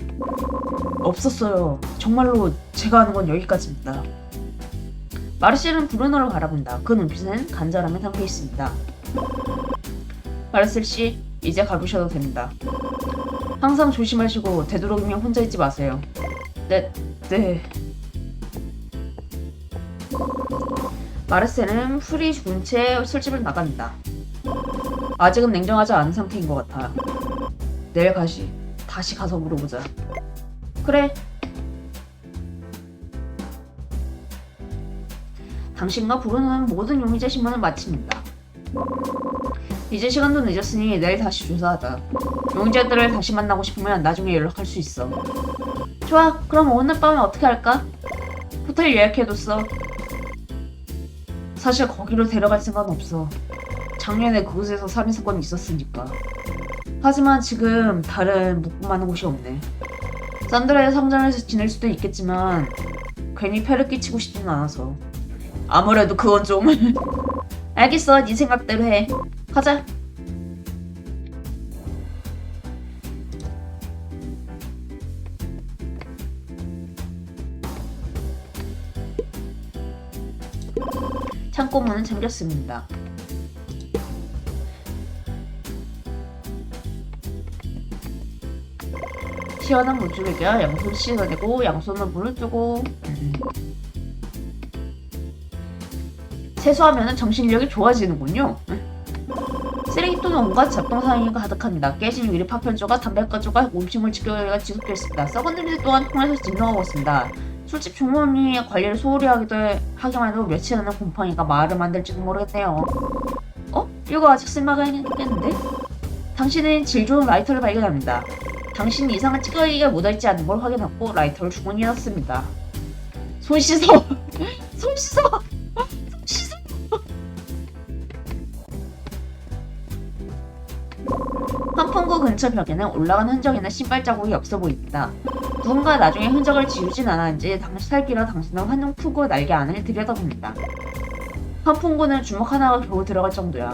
없었어요. 정말로 제가 아는 건 여기까지입니다. 마르셀은 브루노를 바라본다. 그 눈빛은 간절함에 담겨 있습니다. 마르셀 씨, 이제 가보셔도 됩니다. 항상 조심하시고 되도록이면 혼자 있지 마세요. 네. 마르셀은 풀이 죽은 채 술집을 나갑니다. 아직은 냉정하지 않은 상태인 것 같아. 내일 다시 가서 물어보자. 그래. 당신과 브루노는 모든 용의자 신문을 마칩니다. 이제 시간도 늦었으니 내일 다시 조사하자. 용의자들을 다시 만나고 싶으면 나중에 연락할 수 있어. 좋아, 그럼 오늘 밤에 어떻게 할까? 호텔 예약해뒀어. 사실 거기로 데려갈 생각은 없어. 작년에 그곳에서 살인사건이 있었으니까. 하지만 지금 다른 묵고 많은 곳이 없네. 산드라의 상점에서 지낼 수도 있겠지만 괜히 폐를 끼치고 싶지는 않아서. 아무래도 그건 좀... 알겠어, 네 생각대로 해. 가자. 창고 문은 잠겼습니다. 시원한 물줄기가 양손을 씻어내고 양손으로 물을 뜨고 세수하면 정신력이 좋아지는군요. 쓰레기통에 온갖 잡동사니가 가득합니다. 깨진 유리 파편 조각, 담배가 조각, 음식물 집결가 지속되어 있습니다. 썩은 냄새 또한 통에서 진동하고 있습니다. 술집 종업원이 관리를 소홀히 하기만 해도 며칠 안에 곰팡이가 마을을 만들지도 모르겠네요. 이거 아직 쓸만하게 했겠는데? 당신은 질 좋은 라이터를 발견합니다. 당신은 이상한 찌꺼기가 묻어있지 않는 걸 확인하고 라이터를 주머니에 넣습니다. 손 씻어! 손 씻어! 손 씻어! 환풍구 근처 벽에는 올라간 흔적이나 신발 자국이 없어 보입니다. 누군가 나중에 흔적을 지우진 않았는지 살피러 당신은 환풍구 날개 안을 들여다봅니다. 환풍구는 주먹 하나가 겨우 들어갈 정도야.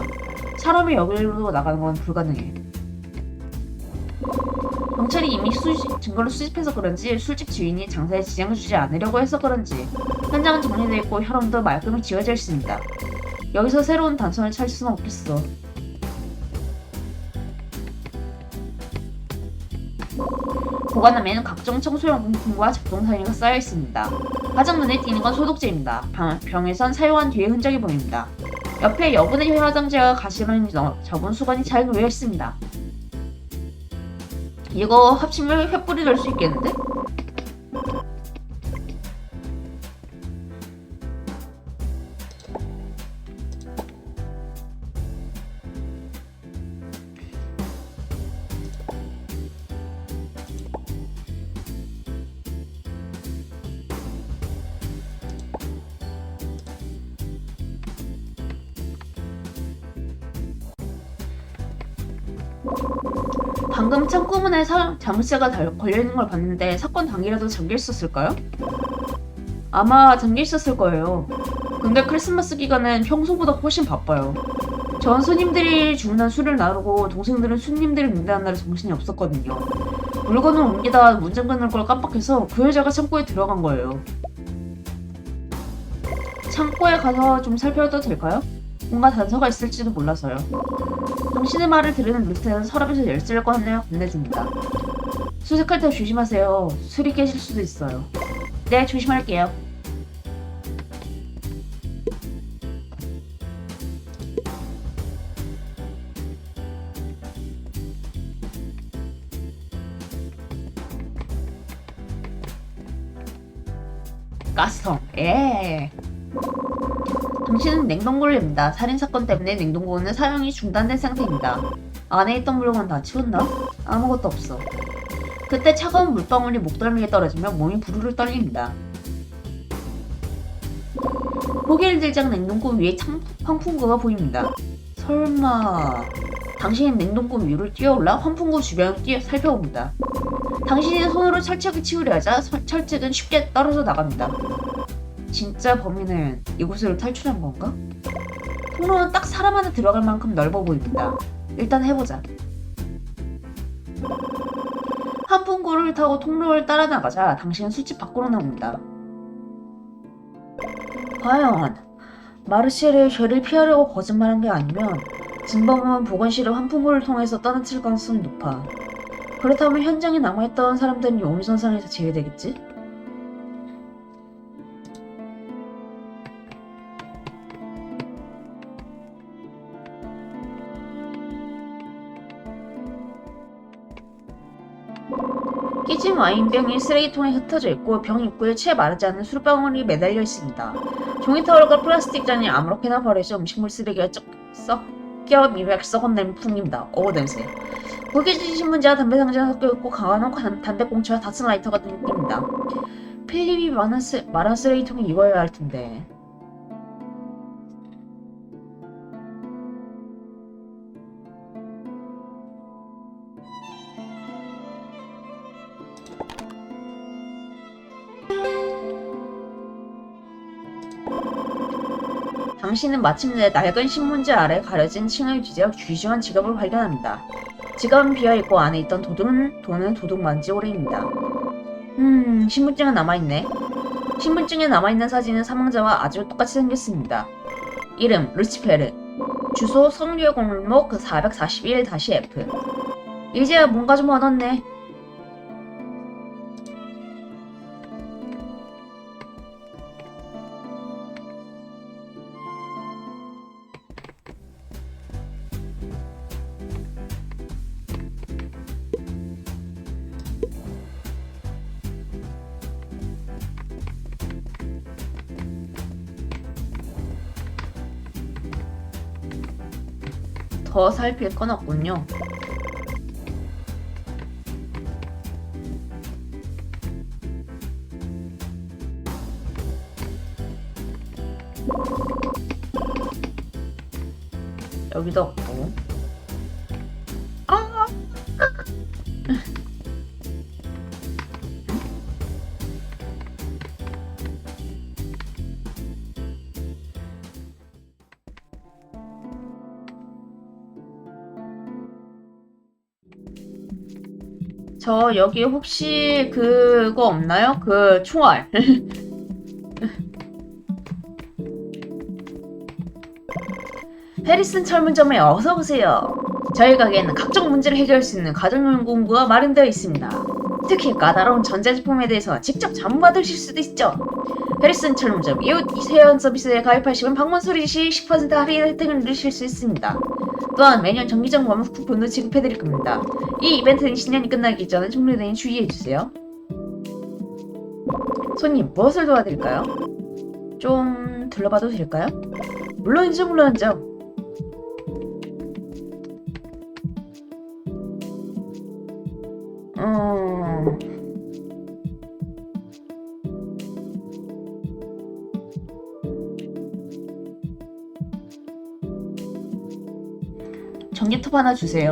사람이 여기로 나가는 건 불가능해. 경찰이 이미 증거를 수집해서 그런지 술집 주인이 장사에 지장을 주지 않으려고 해서 그런지 현장은 정리되어 있고 혈흔도 말끔히 지워져 있습니다. 여기서 새로운 단서를 찾을 수는 없겠어. 보관함에는 각종 청소용품과 잡동사니가 쌓여 있습니다. 가장 눈에 띄는 건 소독제입니다. 병에선 사용한 뒤의 흔적이 보입니다. 옆에 여분의 화장제와 가시를 접은 수건이 잘 놓여 있습니다. 이거 합치면 횃불이 될 수 있겠는데? 방금 창고문에 자물쇠가 걸려있는 걸 봤는데 사건 당일에도 잠겨있었을까요? 아마 잠겨있었을 거예요. 근데 크리스마스 기간은 평소보다 훨씬 바빠요. 전 손님들이 주문한 술을 나르고 동생들은 손님들이 응대한 날에 정신이 없었거든요. 물건을 옮기다가 문잠궈 놓을 걸 깜빡해서 그 여자가 창고에 들어간 거예요. 창고에 가서 좀 살펴도 될까요? 뭔가 단서가 있을지도 몰라서요. 당신의 말을 들으는 루테는 서랍에서 열쇠를 꺼내 건네줍니다. 수색할 때 조심하세요. 술이 깨질 수도 있어요. 네, 조심할게요. 가스통. 당신은 냉동고를 엽니다. 살인사건 때문에 냉동고는 사용이 중단된 상태입니다. 안에 있던 물건 다 치웠나? 아무것도 없어. 그때 차가운 물방울이 목덜미에 떨어지며 몸이 부르르 떨립니다. 고개를 들자 냉동고 위에 환풍구가 보입니다. 설마... 당신은 냉동고 위를 뛰어올라 환풍구 주변을 살펴봅니다. 당신이 손으로 철책을 치우려 하자 철책은 쉽게 떨어져 나갑니다. 진짜 범인은 이곳으로 탈출한 건가? 통로는 딱 사람 하나 들어갈 만큼 넓어 보입니다. 일단 해보자. 환풍구를 타고 통로를 따라 나가자 당신은 술집 밖으로 나옵니다. 과연 마르시엘의 죄를 피하려고 거짓말한 게 아니면 진범은 보건실을 환풍구를 통해서 떠나칠 가능성이 높아. 그렇다면 현장에 남아있던 사람들은 용의선상에서 제외되겠지? 깨진 와인병이 쓰레기통에 흩어져 있고 병 입구에 채 마르지 않은 술방울이 매달려 있습니다. 종이 타월과 플라스틱 잔이 아무렇게나 버려져 음식물 쓰레기가 섞여 미백 썩은 냄새입니다. 냄새. 구겨진 신문지와 담배 상자가 섞여 있고 강화놓은 담배꽁초와 닷슨 라이터가 듭니다. 필립이 마른 쓰레기통에 이거여야 할 텐데. 당신은 마침내 낡은 신문지 아래 가려진 층을 뒤져 귀중한 지갑을 발견합니다. 지갑은 비어있고 안에 있던 돈은 도둑 만지오리입니다. 신분증은 남아있네. 신분증에 남아있는 사진은 사망자와 아주 똑같이 생겼습니다. 이름 루치페르, 주소 성류의 골목 441-F. 이제야 뭔가 좀 얻었네. 더 살필 건 없군요. 여기도 없고. 저 여기 혹시 그거 없나요? 그 총알. 해리슨 철문점에 어서 오세요. 저희 가게에는 각종 문제를 해결할 수 있는 가정용 공구가 마련되어 있습니다. 특히 까다로운 전자제품에 대해서 직접 자문받으실 수도 있죠. 해리슨 철문점 이웃 회원 서비스에 가입하시면 방문 수리 시 10% 할인 혜택을 누리실 수 있습니다. 또한 매년 정기적 웜 쿠폰도 지급해드릴 겁니다. 이 이벤트는 신년이 끝나기 전에 종료되니 주의해주세요. 손님, 무엇을 도와드릴까요? 좀 둘러봐도 될까요? 물론이죠, 물론이죠. 전기톱 하나 주세요.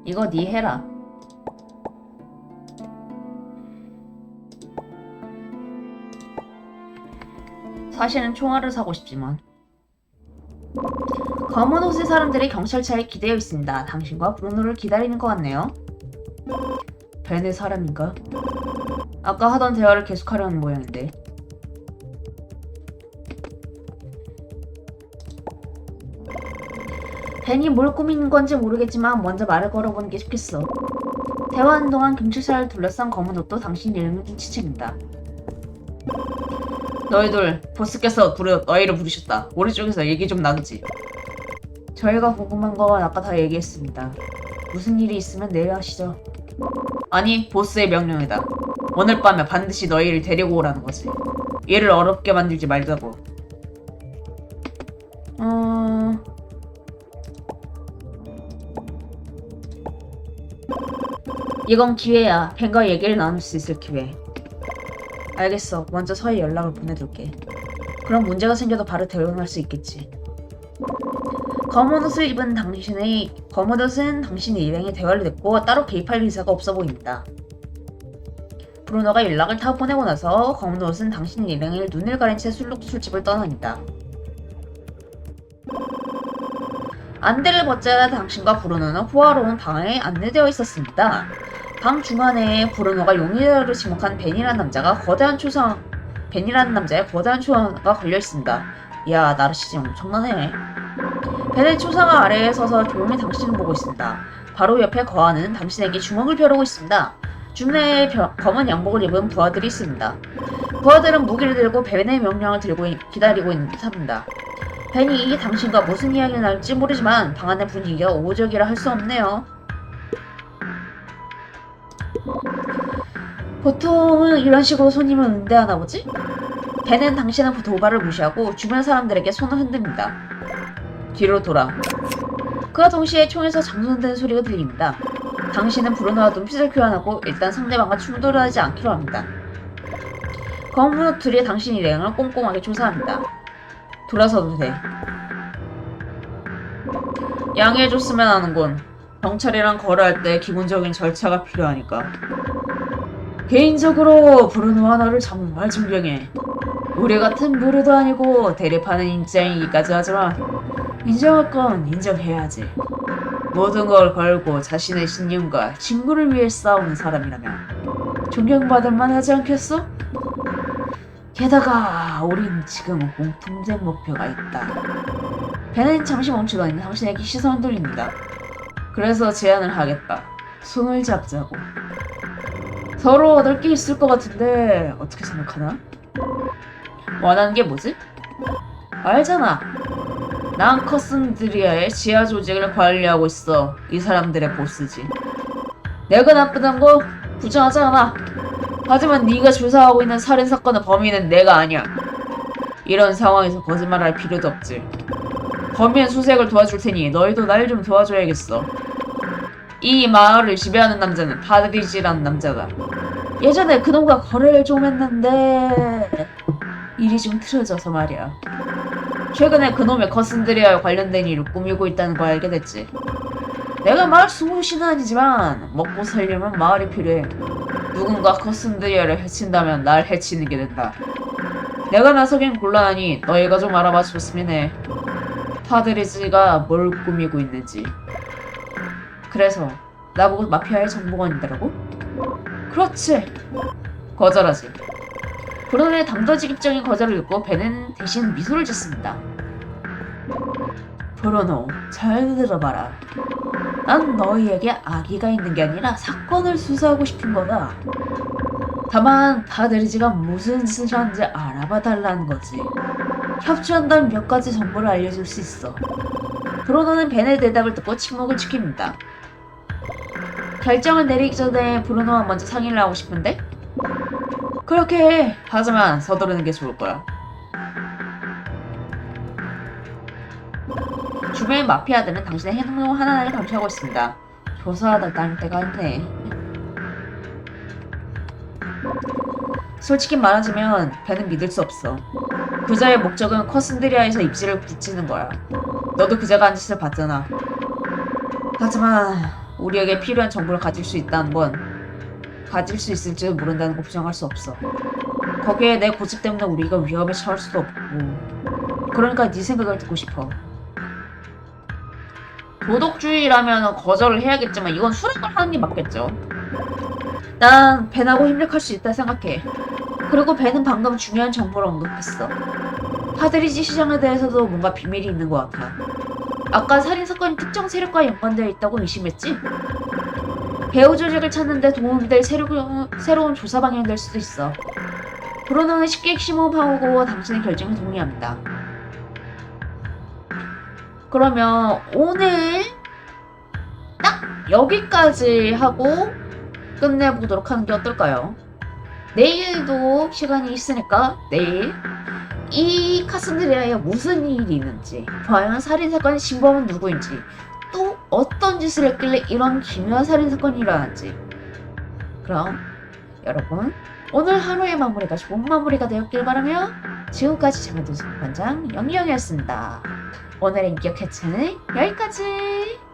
이거 니 해라. 사실은 총알을 사고 싶지만. 검은 옷의 사람들이 경찰차에 기대어 있습니다. 당신과 브루노를 기다리는 것 같네요. 벤의 사람인가? 아까 하던 대화를 계속하려는 모양인데. 벤이 뭘 꾸미는 건지 모르겠지만 먼저 말을 걸어보는 게 좋겠어. 대화하는 동안 경찰차를 둘러싼 검은 옷도 당신 이름을 눈치챕니다. 너희들 보스께서 너희를 부르셨다. 우리 쪽에서 얘기 좀 나누지. 저희가 궁금한 건 아까 다 얘기했습니다. 무슨 일이 있으면 내일 하시죠. 아니, 보스의 명령이다. 오늘 밤에 반드시 너희를 데리고 오라는 거지. 일을 어렵게 만들지 말자고. 이건 기회야. 벤과 얘기를 나눌 수 있을 기회. 알겠어. 먼저 서해 연락을 보내둘게. 그럼 문제가 생겨도 바로 대응할 수 있겠지. 검은 옷을 입은 검은 옷은 당신의 일행에 대화를 듣고 따로 개입할 의사가 없어 보입니다. 브루노가 연락을 다 보내고 나서 검은 옷은 당신의 일행을 눈을 가린 채 술집을 떠납니다. 안대를 벗자 당신과 브루노는 포화로운 방에 안내되어 있었습니다. 방 중앙에 브루노가 용의자로 지목한 벤이라는 남자의 거대한 초상화가 걸려 있습니다. 이야, 나르시즘 엄청나네. 벤의 초상화 아래에 서서 조용히 당신을 보고 있습니다. 바로 옆에 거하는 당신에게 주먹을 벼르고 있습니다. 주변에 검은 양복을 입은 부하들이 있습니다. 부하들은 무기를 들고 벤의 명령을 기다리고 있는 듯합니다. 벤이 당신과 무슨 이야기를 나눌지 모르지만 방 안의 분위기가 오적이라 할 수 없네요. 보통은 이런 식으로 손님을 응대하나 보지? 벤은 당신의 도발을 무시하고 주변 사람들에게 손을 흔듭니다. 뒤로 돌아. 그와 동시에 총에서 장전되는 소리가 들립니다. 당신은 브루노와 눈빛을 교환하고 일단 상대방과 충돌을 하지 않기로 합니다. 검은 옷 둘이 당신 일행을 꼼꼼하게 조사합니다. 돌아서도 돼. 양해해줬으면 하는군. 경찰이랑 거래할 때 기본적인 절차가 필요하니까. 개인적으로 브루노와 너를 정말 존경해. 우리 같은 부류도 아니고 대립하는 입장이기까지 하지만 인정할 건 인정해야지. 모든 걸 걸고 자신의 신념과 친구를 위해 싸우는 사람이라면 존경받을 만하지 않겠어? 게다가 우린 지금 공통된 목표가 있다. 벤은 잠시 멈추더니 당신에게 시선을 돌립니다. 그래서 제안을 하겠다. 손을 잡자고. 서로 얻을 게 있을 것 같은데 어떻게 생각하나? 원하는 게 뭐지? 알잖아. 난 커슨드리아의 지하 조직을 관리하고 있어. 이 사람들의 보스지. 내가 나쁘단 거 부정하지 않아. 하지만 네가 조사하고 있는 살인사건의 범인은 내가 아니야. 이런 상황에서 거짓말할 필요도 없지. 범인의 수색을 도와줄 테니 너희도 날 좀 도와줘야겠어. 이 마을을 지배하는 남자는 파드리지라는 남자다. 예전에 그놈과 거래를 좀 했는데 일이 좀 틀어져서 말이야. 최근에 그놈의 커슨드리아와 관련된 일을 꾸미고 있다는 걸 알게 됐지. 내가 마을 수호신은 아니지만 먹고 살려면 마을이 필요해. 누군가 커슨드리아를 해친다면 날 해치는 게 된다. 내가 나서긴 곤란하니 너희가 좀 알아봐 줬으면 해. 파드리지가 뭘 꾸미고 있는지. 그래서 나보고 마피아의 정보관이더라고? 그렇지. 거절하지. 브루노의 담다지기적인 거절을 듣고 벤은 대신 미소를 짓습니다. 브루노, 잘 들어봐라. 난 너희에게 악의가 있는 게 아니라 사건을 수사하고 싶은 거다. 다만 파드리지가 무슨 짓을 하는지 알아봐 달라는 거지. 협조한다면 몇 가지 정보를 알려줄 수 있어. 브루노는 벤의 대답을 듣고 침묵을 지킵니다. 결정을 내리기 전에 브루노와 먼저 상의를 하고 싶은데? 그렇게 해. 하지만 서두르는 게 좋을 거야. 주변의 마피아들은 당신의 행동 하나하나를 감시하고 있습니다. 조사하다 날 때가 있네. 솔직히 말하자면 벤은 믿을 수 없어. 그자의 목적은 커슨드리아에서 입지를 붙이는 거야. 너도 그자가 한 짓을 봤잖아. 하지만 우리에게 필요한 정보를 가질 수 있다는 건 가질 수 있을지도 모른다는 거 부정할 수 없어. 거기에 내 고집 때문에 우리가 위험에 처할 수도 없고. 그러니까 네 생각을 듣고 싶어. 도덕주의라면 거절을 해야겠지만 이건 수락을 하는 게 맞겠죠. 난 벤하고 협력할 수 있다 생각해. 그리고 벤은 방금 중요한 정보를 언급했어. 파드리지 시장에 대해서도 뭔가 비밀이 있는 것 같아. 아까 살인사건이 특정 세력과 연관되어 있다고 의심했지? 배후 조직을 찾는데 도움이 될 새로운 조사 방향이 될 수도 있어. 브루노는 쉽게 심호흡하고 당신의 결정에 동의합니다. 그러면 오늘 딱 여기까지 하고 끝내보도록 하는 게 어떨까요? 내일도 시간이 있으니까 내일 이 카산드리아에 무슨 일이 있는지, 과연 살인사건의 진범은 누구인지, 또 어떤 짓을 했길래 이런 기묘한 살인사건이 일어났지. 그럼 여러분, 오늘 하루의 마무리가 좋은 마무리가 되었길 바라며 지금까지 재미도서관장 영영이었습니다. 오늘의 인격 해체는 여기까지.